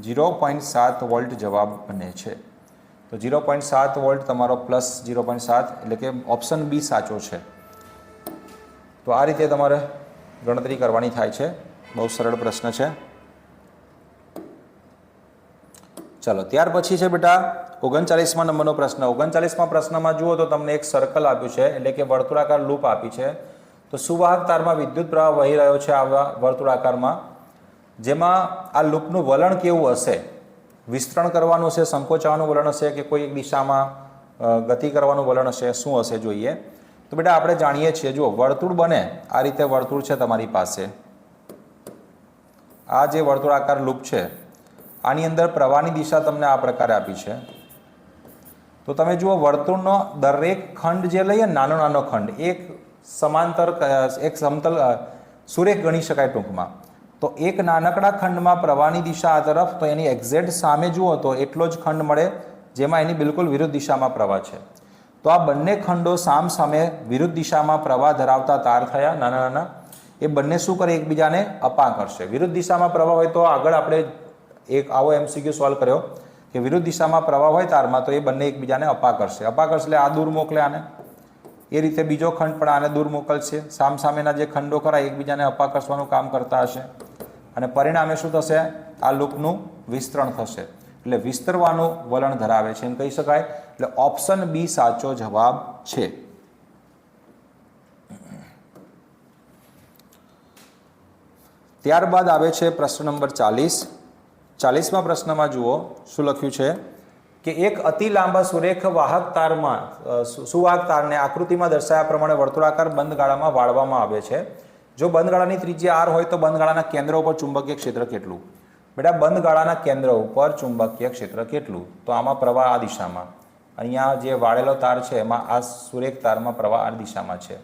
Speaker 1: 0.7 વોલ્ટ જવાબ બને છે. તો 0.7 વોલ્ટ તમારો પ્લસ 0.7 એટલે કે ઓપ્શન બી સાચો છે. તો આ રીતે તમારે ગણતરી કરવાની થાય છે. બહુ સરળ પ્રશ્ન છે. ચલો ત્યાર પછી છે બેટા 39મા નંબરનો પ્રશ્ન. 39મા પ્રશ્નમાં જુઓ તો તમને એક સર્કલ આપ્યું છે, એટલે કે વર્તુળાકાર લૂપ આપી છે. તો સુવાહક તારમાં વિદ્યુત પ્રવાહ વહી રહ્યો છે આવા વર્તુળાકારમાં, જેમાં આ લૂપનું વલણ કેવું હશે? વિસ્તરણ કરવાનું હશે, સંકોચાવાનું વલણ હશે, કે કોઈ એક દિશામાં ગતિ કરવાનું વલણ હશે, શું હશે જોઈએ. તો બેટા આપણે જાણીએ છીએ, જુઓ વર્તુળ બને આ રીતે વર્તુળ છે તમારી પાસે, આ જે વર્તુળાકાર લૂપ છે આની અંદર પ્રવાહની દિશા તમને આ પ્રકારે આપી છે. તો તમે જુઓ વર્તુળનો દરેક ખંડ જે લઈએ નાનો નાનો ખંડ એક સમાંતર એક સમતલ સુરેખ ગણી શકાય ટૂંકમાં. તો એક નાનકડા ખંડમાં પ્રવાહની દિશા આ તરફ, તો એની એક્ઝેક્ટ સામે જુઓ તો એટલો જ ખંડ મળે જેમાં એની બિલકુલ વિરુદ્ધ દિશામાં પ્રવાહ છે. તો આ બંને ખંડો સામ સામે વિરુદ્ધ દિશામાં પ્રવાહ ધરાવતા તાર થયા નાના નાના. એ બંને શું કરે? એકબીજાને અપા કરશે. વિરુદ્ધ દિશામાં પ્રવાહ હોય તો આગળ આપણે એક આવો MCQ સોલ્વ કર્યો કે વિરુદ્ધ દિશામાં પ્રવાહ હોય તારમાં તો એ બંને એકબીજાને અપા કરશે. અપા કરશે એટલે આ દૂર મોકલે આને, એ રીતે બીજો ખંડ પણ આને દૂર મોકલશે. સામ સામેના જે ખંડો ખરા એકબીજાને અપા કરવાનું કામ કરતા હશે અને પરિણામે શું થશે? આ લૂપનું વિસ્તરણ થશે. એટલે વિસ્તરવાનું વલણ ધરાવે છે એમ કહી શકાય. એટલે ઓપ્શન બી સાચો જવાબ છે. ત્યારબાદ આવે છે પ્રશ્ન નંબર 40. 40મા પ્રશ્નમાં જુઓ શું લખ્યું છે કે એક અતિ લાંબા સુરેખ વાહક તારમાં સુવાહક તારને આકૃતિમાં દર્શાવ્યા પ્રમાણે વર્તુળાકાર બંધગાળામાં વાળવામાં આવે છે. જો બંધગાળાની ત્રિજ્યા r હોય તો બંધગાળાના કેન્દ્ર ઉપર ચુંબકીય ક્ષેત્ર કેટલું? બેટા બંધગાળાના કેન્દ્ર ઉપર ચુંબકીય ક્ષેત્ર કેટલું? તો આમાં પ્રવાહ આ દિશામાં, અહીંયા જે વાળેલો તાર છે એમાં આ સુરેખ તારમાં પ્રવાહ આ દિશામાં છે.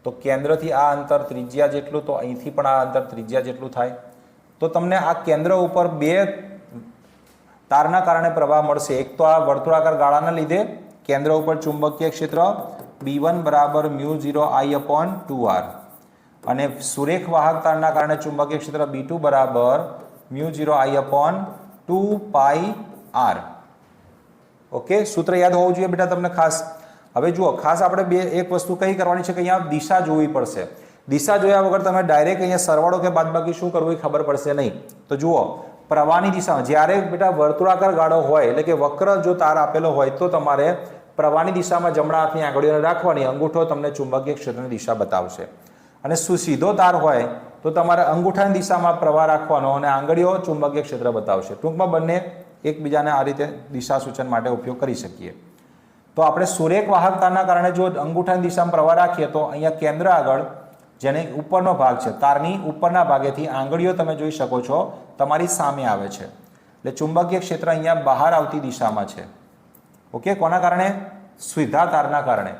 Speaker 1: તો કેન્દ્રથી આ અંતર ત્રિજ્યા જેટલું, તો અહીંથી પણ આ અંતર ત્રિજ્યા જેટલું થાય. તો તમને આ કેન્દ્ર ઉપર બે તારના કારણે પ્રવાહ મળશે. એક તો આ વર્તુળાકાર ગાળાના લીધે કેન્દ્ર ઉપર ચુંબકીય ક્ષેત્ર B1 બરાબર μ0I/2r અને સુરેખ વાહક તારના કારણે ચુંબકીય ક્ષેત્ર B2 બરાબર μ0I/2πr. ઓકે, સૂત્ર યાદ હોવું જોઈએ બેટા તમને ખાસ. હવે જુઓ ખાસ આપણે એક વસ્તુ કઈ કરવાની છે કે અહીંયા દિશા જોવી પડશે. દિશા જોયા વગર તમે ડાયરેક્ટ અહીંયા સરવાળો કે બાદબાકી શું કરવું એ ખબર પડશે નહીં. તો જુઓ પ્રવાહની દિશામાં જ્યારે બેટા વર્તુળાકાર ગાળો હોય એટલે કે વક્ર જો તાર આપેલો હોય તો તમારે પ્રવાહની દિશામાં જમણા હાથની આંગળીઓને રાખવાની, અંગૂઠો તમને ચુંબકીય ક્ષેત્રની દિશા બતાવશે. અને સીધો તાર હોય તો તમારે અંગૂઠાની દિશામાં પ્રવાહ રાખવાનો અને આંગળીઓ ચુંબકીય ક્ષેત્ર બતાવશે. ટૂંકમાં બંને એકબીજાને આ રીતે દિશા સૂચન માટે ઉપયોગ કરી શકીએ. તો આપણે સુરેખ વાહક તારના કારણે જો અંગૂઠાની દિશામાં પ્રવાહ રાખીએ તો અહીંયા કેન્દ્ર આગળ જેને ઉપરનો ભાગ છે તારની ઉપરના ભાગેથી આંગળીઓ તમે જોઈ શકો છો તમારી સામે આવે છે. એટલે ચુંબકીય ક્ષેત્ર અહીંયા બહાર આવતી દિશામાં છે. ઓકે, કોના કારણે? સીધા તારના કારણે.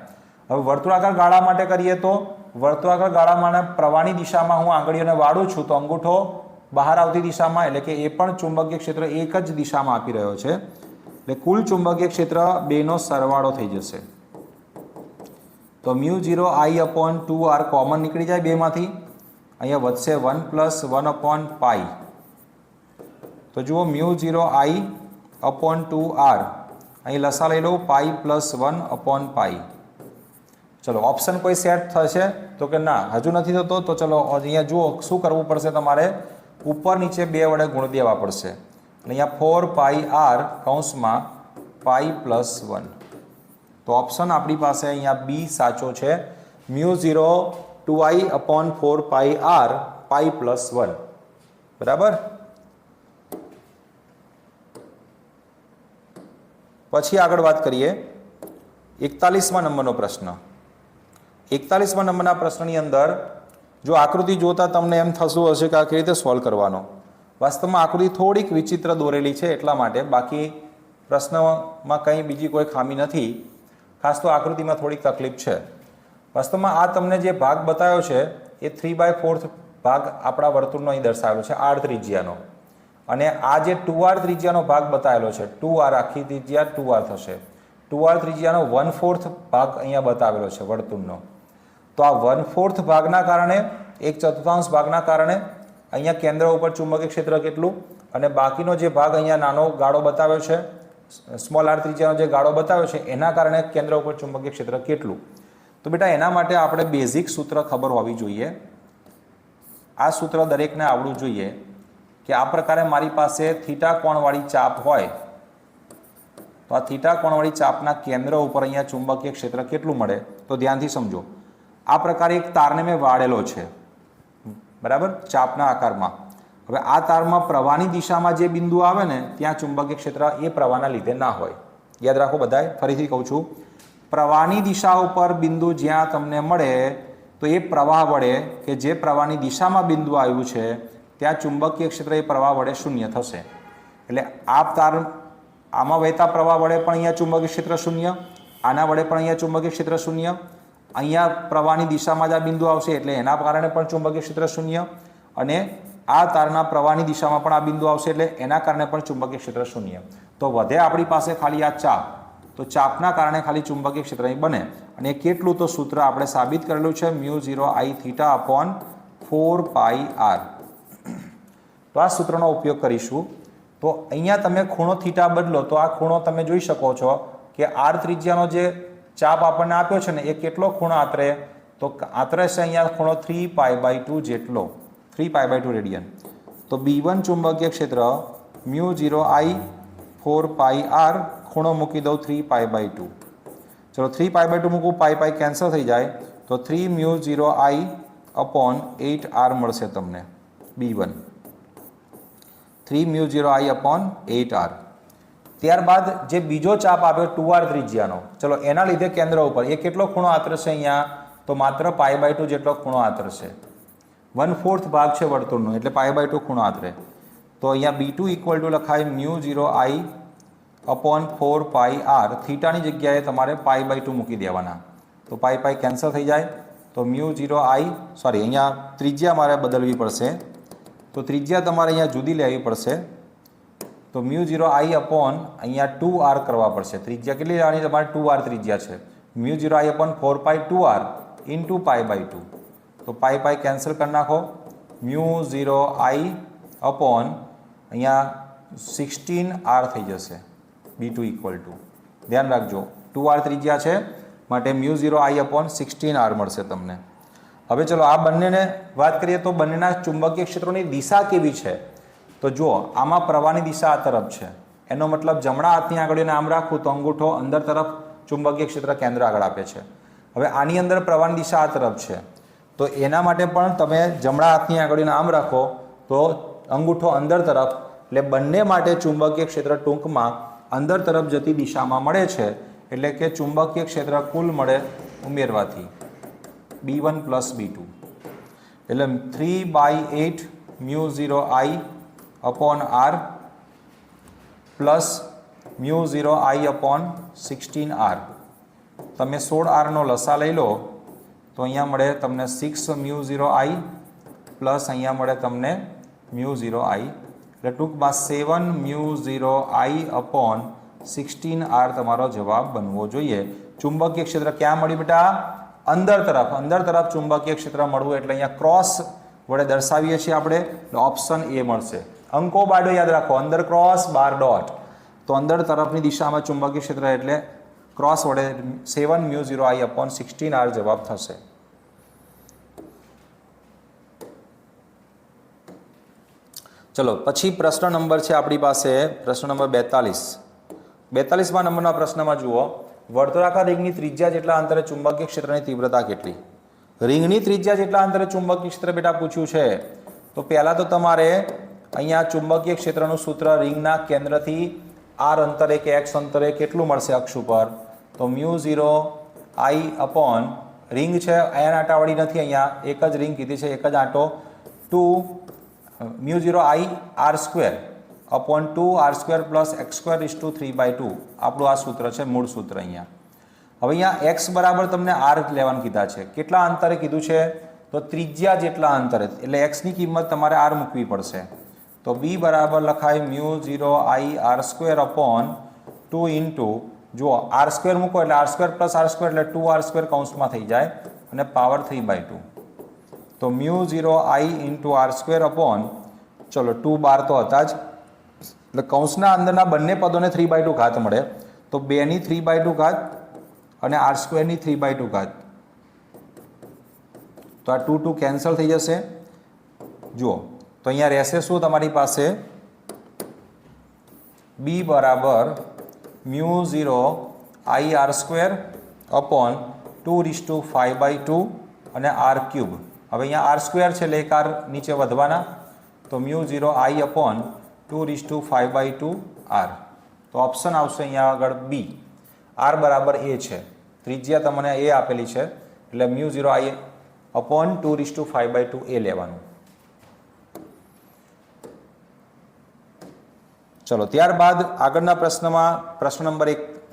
Speaker 1: હવે વર્તુળાકાર ગાળા માટે કરીએ તો વર્તુળાકાર ગાળામાં પ્રવાહની દિશામાં હું આંગળીઓને વાળું છું તો અંગૂઠો બહાર આવતી દિશામાં, એટલે કે એ પણ ચુંબકીય ક્ષેત્ર એક જ દિશામાં આપી રહ્યો છે. એટલે કુલ ચુંબકીય ક્ષેત્ર બેનો સરવાળો થઈ જશે. તો μ0I/2r કોમન નીકળી જાય બેમાંથી, અહીંયા વધશે 1 + 1/π. તો જુઓ μ0I/2r અહીં લસા લઈ લઉં π + 1/π. ચલો ઓપ્શન કોઈ સેટ થશે તો કે ના હજુ નથી થતો. તો ચલો અહીંયા જુઓ શું કરવું પડશે, તમારે ઉપર નીચે 2 વડે ગુણ દેવા પડશે. અહીંયા 4πr કૌંસમાં π + 1. તો ઓપ્શન આપણી પાસે અહીંયા બી સાચો છે. μ0 2I/4πr π + 1. બરાબર. પછી આગળ વાત કરીએ 41મા નંબરનો પ્રશ્ન. 41મા નંબરના પ્રશ્નની અંદર જો આકૃતિ જોતા તમને એમ થતું હશે કે આ કેવી રીતે સોલ્વ કરવાનો. વાસ્તવમાં આકૃતિ થોડીક વિચિત્ર દોરેલી છે એટલા માટે, બાકી પ્રશ્નમાં કંઈ બીજી કોઈ ખામી નથી. ખાસ તો આકૃતિમાં થોડીક તકલીફ છે. વાસ્તવમાં આ તમને જે ભાગ બતાવ્યો છે એ 3/4 ભાગ આપણા વર્તુળનો અહીં દર્શાવેલો છે r ત્રિજ્યાનો. અને આ જે 2r ત્રિજ્યાનો ભાગ બતાવેલો છે 2r આખી ત્રિજ્યા 2r થશે. 2r ત્રિજ્યાનો 1/4 ભાગ અહીંયા બતાવેલો છે વર્તુળનો. તો આ 1/4 ભાગના કારણે 1/4 ભાગના કારણે અહીંયા કેન્દ્ર ઉપર ચુંબકીય ક્ષેત્ર કેટલું અને બાકીનો જે ભાગ અહીંયા નાનો ગાળો બતાવ્યો છે સ્મોલ r ત્રિજ્યાનો જે ગાળો બતાવ્યો છે એના કારણે કેન્દ્ર ઉપર ચુંબકીય ક્ષેત્ર કેટલું. તો બેટા એના માટે આપણે બેઝિક સૂત્ર ખબર હોવી જોઈએ. આ સૂત્ર દરેકને આવડવું જોઈએ કે આ પ્રકારે મારી પાસે થીટા કોણવાળી ચાપ હોય તો આ થીટા કોણવાળી ચાપના કેન્દ્ર ઉપર અહીંયા ચુંબકીય ક્ષેત્ર કેટલું મળે. તો ધ્યાનથી સમજો. આ પ્રકારે એક તારને મેં વાળેલો છે બરાબર ચાપના આકારમાં. હવે આ તારમાં પ્રવાહની દિશામાં જે બિંદુ આવે ને ત્યાં ચુંબકીય ક્ષેત્ર એ પ્રવાહના લીધે ના હોય. યાદ રાખો બધાએ. ફરીથી કહું છું, પ્રવાહની દિશા ઉપર બિંદુ જ્યાં તમને મળે તો એ પ્રવાહ વડે કે જે પ્રવાહની દિશામાં બિંદુ આવ્યું છે ત્યાં ચુંબકીય ક્ષેત્ર એ પ્રવાહ વડે શૂન્ય થશે. એટલે આ તાર આમાં વહેતા પ્રવાહ વડે પણ અહીંયા ચુંબકીય ક્ષેત્ર શૂન્ય, આના વડે પણ અહીંયા ચુંબકીય ક્ષેત્ર શૂન્ય, અહીંયા પ્રવાહની દિશામાં જ આ બિંદુ આવશે એટલે એના કારણે પણ ચુંબકીય ક્ષેત્ર શૂન્ય, અને આ તારના પ્રવાહની દિશામાં પણ આ બિંદુ આવશે એટલે એના કારણે પણ ચુંબકીય ક્ષેત્ર શૂન્ય. તો વધે આપણી પાસે ખાલી આ ચાપ, તો ચાપના કારણે ખાલી ચુંબકીય ક્ષેત્ર અહીં બને. અને કેટલું, તો સૂત્ર આપણે સાબિત કરેલું છે μ0I θ/4πr. તો આ સૂત્રનો ઉપયોગ કરીશું. તો અહીંયા તમે ખૂણો થીટા બદલો તો આ ખૂણો તમે જોઈ શકો છો કે આર ત્રિજ્યાનો જે ચાપ આપણને આપ્યો છે ને એ કેટલો ખૂણો આતરે, તો આતરે છે અહીંયા ખૂણો 3π/2 જેટલો, 3π/2 રેડિયન. તો B1 ચુંબકીય ક્ષેત્ર μ0I4πr, ખૂણો મૂકી દઉં 3π/2. ચલો 3π/2 મૂકું, પાઈ કેન્સલ થઈ જાય તો 3μ0I/8r મળશે તમને B1, 3μ0I/8r. ત્યારબાદ જે બીજો ચાપ આપ્યો 2r ત્રિજ્યાનો, ચલો એના લીધે કેન્દ્ર ઉપર એ કેટલો ખૂણો આતરશે અહીંયા, તો માત્ર π/2 જેટલો ખૂણો આતરશે. 1/4 ભાગ છે વર્તુળનો એટલે π/2 ખૂણો આતરે. તો અહીંયા B2 ઇક્વલ ટુ લખાય μ0I/4πr. થીટાની જગ્યાએ તમારે π/2 મૂકી દેવાના, તો પાઈ કેન્સલ થઈ જાય. તો અહીંયા ત્રિજ્યા મારે બદલવી પડશે, તો ત્રિજ્યા તમારે અહીંયા જુદી લેવી પડશે. તો μ0I/ અહીંયા 2r કરવા પડશે. ત્રિજ્યા કેટલી લેવાની, તમારે 2r ત્રિજ્યા છે. μ0I/4π2r into π/2. તો પાઈ કેન્સલ કરી નાખો. μ0I/ અહીંયા 16r થઈ જશે. B2 ઇક્વલ ટુ, ધ્યાન રાખજો 2r ત્રિજ્યા છે માટે μ0I/16r મળશે તમને. હવે ચલો આ બંનેને વાત કરીએ તો બંનેના ચુંબકીય ક્ષેત્રોની દિશા કેવી છે. તો જુઓ, આમાં પ્રવાહની દિશા આ તરફ છે, એનો મતલબ જમણા હાથની આંગળીને આમ રાખું તો અંગૂઠો અંદર તરફ ચુંબકીય ક્ષેત્ર કેન્દ્ર આગળ આપે છે. હવે આની અંદર પ્રવાહની દિશા આ તરફ છે, તો એના માટે પણ તમે જમણા હાથની આંગળીને આમ રાખો તો અંગૂઠો અંદર તરફ, એટલે બંને માટે ચુંબકીય ક્ષેત્ર ટૂંકમાં અંદર તરફ જતી દિશામાં મળે છે. એટલે કે ચુંબકીય ક્ષેત્ર કુલ મળે ઉમેરવાથી B1 + B2 એટલે 3/8 μ0I/r પ્લસ μ0I/16r. તમે 16rનો લસા લઈ લો તો અહીંયા મળે તમને 6 μ0I પ્લસ અહીંયા મળે તમને μ0I, એટલે ટૂંકમાં 7 μ0I/16r તમારો જવાબ બનવો જોઈએ. ચુંબકીય ક્ષેત્ર ક્યાં મળ્યું બેટા? અંદર તરફ ચુંબકીય ક્ષેત્ર મળવું એટલે અહીંયા ક્રોસ વડે દર્શાવીએ છીએ આપણે, એટલે ઓપ્શન એ મળશે. અંકો બાડો યાદ રાખો, અંદર ક્રોસ બાર ડોટ, તો અંદર તરફની દિશામાં ચુંબકીય ક્ષેત્ર એટલે ક્રોસ વડે 7 μ0I/16r જવાબ થશે. ચલો પછી પ્રશ્ન નંબર છે આપણી પાસે, પ્રશ્ન નંબર 42. 42મા નંબરના પ્રશ્નમાં જુઓ, વર્તુળાકાર રિંગની ત્રિજ્યા જેટલા અંતરે ચુંબકીય ક્ષેત્રની તીવ્રતા કેટલી? રિંગની ત્રિજ્યા જેટલા અંતરે ચુંબકીય ક્ષેત્ર બેટા પૂછ્યું છે. તો પહેલાં તો તમારે અહીંયા ચુંબકીય ક્ષેત્રનું સૂત્ર રિંગના કેન્દ્રથી r અંતરે કે x અંતરે કેટલું મળશે અક્ષ ઉપર, તો μ0I/ રિંગ છે, અહીંયા આંટાવાળી નથી, અહીંયા એક જ રિંગ કીધી છે, એક જ આંટો, 2 μ0I/r² પ્લસ x² 3/2 આપણું આ સૂત્ર છે, મૂળ સૂત્ર અહીંયા. હવે અહીંયા x બરાબર તમને r લેવાનું કીધા છે, કેટલા અંતરે કીધું છે, તો ત્રિજ્યા જેટલા અંતરે, એટલે x ની કિંમત તમારે r મૂકવી પડશે. તો b બરાબર લખાય μ0I/r² 2 ઇન્ટુ, જુઓ r² મૂકો એટલે r² પ્લસ r² એટલે 2r² કૌંસમાં થઈ જાય અને પાવર 3/2. તો μ0I/r², ચલો 2 બાર તો હતા જ, એટલે કૌંસના અંદરના બંને પદોને 3/2 ઘાત મળે, તો 2ની 3/2 ઘાત અને r²ની 3/2 ઘાત, તો આ 2 કેન્સલ થઈ જશે. જુઓ તો અહીંયા રહેશે શું તમારી પાસે, b બરાબર μ0I/r² 2/5/2 અને r³ હવે અહીંયા r² છે એટલે એક r નીચે વધવાના, તો μ0I/ 2/5/2r. તો ઓપ્શન આવશે અહીંયા આગળ બી, r બરાબર a છે, ત્રિજ્યા તમને એ આપેલી છે એટલે μ0I/ 2/5/2 એ લેવાનું. ચલો ત્યારબાદ આગળના પ્રશ્નમાં પ્રશ્ન નંબર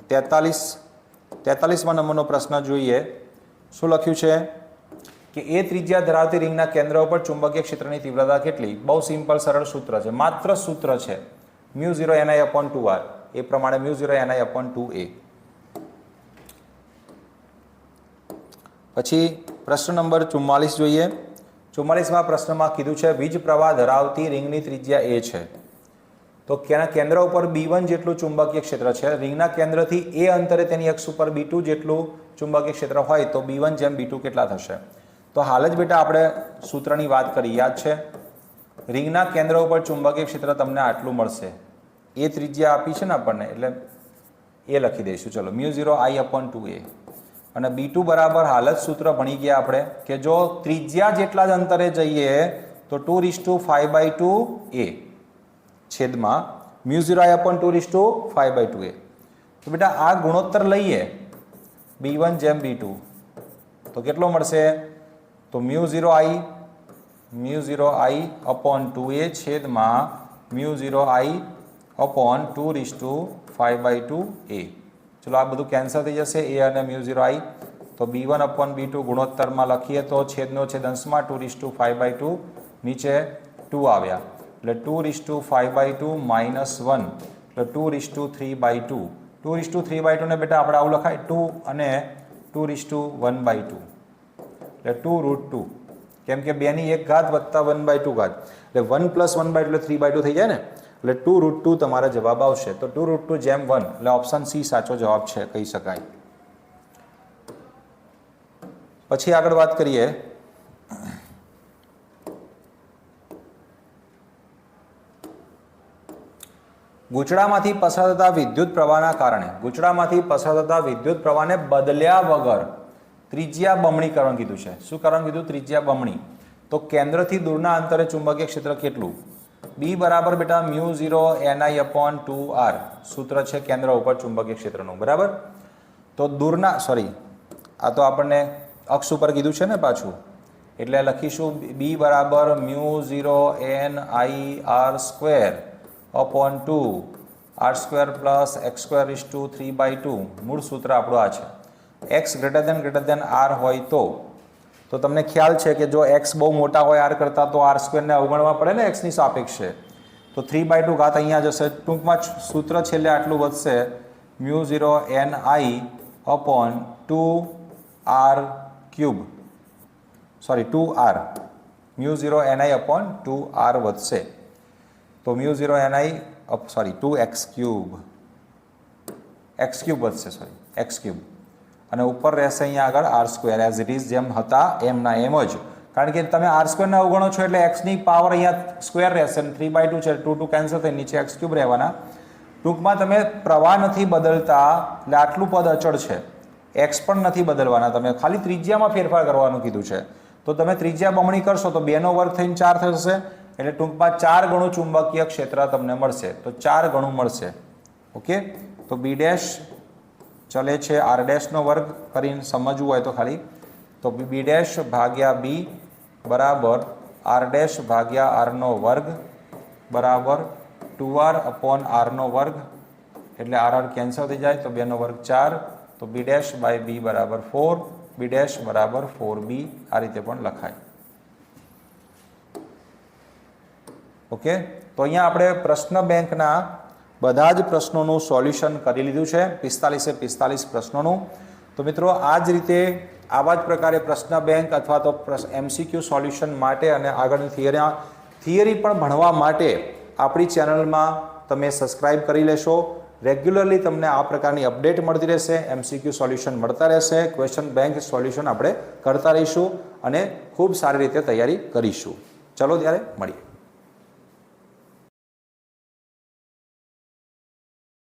Speaker 1: 43 નંબરનો પ્રશ્ન જોઈએ. શું લખ્યું છે કે એ ત્રિજ્યા ધરાવતી રિંગના કેન્દ્ર ઉપર ચુંબકીય ક્ષેત્રની તીવ્રતા કેટલી? બહુ સિમ્પલ સરળ સૂત્ર છે, માત્ર સૂત્ર છે μ0ni/2r. એ પ્રમાણે μ0ni/2a. પછી પ્રશ્ન નંબર 44 જોઈએ. 44માં પ્રશ્નમાં કીધું છે વીજ પ્રવાહ ધરાવતી રિંગની ત્રિજ્યા a છે, તો કેન્દ્ર ઉપર B1 જેટલું ચુંબકીય ક્ષેત્ર છે. રિંગના કેન્દ્રથી a અંતરે તેની અક્ષ ઉપર B2 જેટલું ચુંબકીય ક્ષેત્ર હોય તો B1 જેમ B2 કેટલા થશે? તો હાલ જ બેટા આપણે સૂત્રની વાત કરી, યાદ છે? રિંગના કેન્દ્ર ઉપર ચુંબકીય ક્ષેત્ર તમને આટલું મળશે. એ ત્રિજ્યા આપી છે ને આપણને, એટલે એ લખી દઈશું. ચલો μ0I/2a. અને B2 બરાબર હાલ જ સૂત્ર ભણી ગયા આપણે કે જો ત્રિજ્યા જેટલા જ અંતરે જઈએ તો 2:5/2a છેદમાં μ0I/2:5/2a. તો બેટા આ ગુણોત્તર લઈએ B1 જેમ B2 તો કેટલો મળશે? તો μ0I/2a છેદમાં μ0I/2:5/2a. ચલો આ બધું કેન્સલ થઈ જશે, a અને μ0I. તો B1/B2 ગુણોત્તરમાં લખીએ તો છેદનો છેદ અંશમાં 2:5/2 નીચે 2 આવ્યા એટલે 2:5/2 -1 એટલે 2:3/2. 2:3/2 ને બેટા આપણે આવું લખાય 2 અને 2:1/2 એટલે 2√2. કેમ કે 2 ની 1 ઘાત વત્તા 1/2 ઘાત એટલે 1 + 1/2 એટલે 3/2 થઈ જાય ને, એટલે 2√2 તમારા જવાબ આવશે. તો 2√2 જેમ 1 એટલે ઓપ્શન સી સાચો જવાબ છે કહી શકાય. પછી આગળ વાત કરીએ ગૂંચળામાંથી પસાર થતા વિદ્યુત પ્રવાહના કારણે ગૂંચળામાંથી પસાર થતા વિદ્યુત પ્રવાહને બદલ્યા વગર ત્રિજ્યા બમણી કરવાનું કીધું છે. શું કરવાનું કીધું? ત્રિજ્યા બમણી. તો કેન્દ્રથી દૂરના અંતરે ચુંબકીય ક્ષેત્ર કેટલું? B બરાબર બેટા μ0ni/2r. સૂત્ર છે કેન્દ્ર ઉપર ચુંબકીય ક્ષેત્રનું, બરાબર? તો દૂરના આ તો આપણને અક્ષ ઉપર કીધું છે ને પાછું, એટલે લખીશું B બરાબર μ0ni/r² r² + x²3/2. મૂળ સૂત્ર આપણું આ છે. x > r હોય તો તમને ખ્યાલ છે કે જો x બહુ મોટા હોય r કરતાં તો r² ને અવગણવા પડે ને x ની સાપેક્ષે, તો 3/2 ઘાત અહીંયા જશે. ટૂંકમાં સૂત્ર છેલ્લે આટલું વધશે μ0ni/2r વધશે. તો x³ વધશે, x³ અને ઉપર રહેશે અહીંયા આગળ r² એઝ ઇટ ઇઝ, જેમ હતા એમના એમ જ. કારણ કે તમે r² ને અવગણો છો એટલે x ની પાવર અહીંયા સ્ક્વેર રહેશે, 3/2 છે, 2 કેન્સલ થઈ નીચે x³ રહેવાના. ટૂંકમાં તમે પ્રવાહ નથી બદલતા એટલે આટલું પદ અચળ છે, x પણ નથી બદલવાના, તમે ખાલી ત્રિજ્યામાં ફેરફાર કરવાનું કીધું છે. તો તમે ત્રિજ્યા બમણી કરશો તો 2 નો વર્ગ થઈને 4 થશે, એટલે ટૂંકમાં 4 ગણું ચુંબકીય ક્ષેત્ર તમને મળશે. તો 4 ગણું મળશે. ઓકે, તો B' ચલે છે r' નો વર્ગ કરીને સમજવું હોય તો ખાલી, તો B' ભાગ્યા B બરાબર r' નો વર્ગ બરાબર 2r/r નો વર્ગ, એટલે r કેન્સલ થઈ જાય તો 2 નો વર્ગ 4, તો B'/B બરાબર 4, B' બરાબર 4b. આ રીતે પણ લખાય. ઓકે, તો અહીંયા આપણે પ્રશ્ન બેંકના બધા જ પ્રશ્નોનું સોલ્યુશન કરી લીધું છે, 45 પ્રશ્નોનું. તો મિત્રો આ જ રીતે આવા જ પ્રકારે પ્રશ્ન બેંક અથવા તો MCQ સોલ્યુશન માટે અને આગળની થિયરી પણ ભણવા માટે આપણી ચેનલમાં તમે સબસ્ક્રાઈબ કરી લેશો. રેગ્યુલરલી તમને આ પ્રકારની અપડેટ મળતી રહેશે, MCQ સોલ્યુશન મળતા રહેશે, ક્વેશ્ચન બેંક સોલ્યુશન આપણે કરતા રહીશું અને ખૂબ સારી રીતે તૈયારી કરીશું. ચલો ત્યારે મળીએ.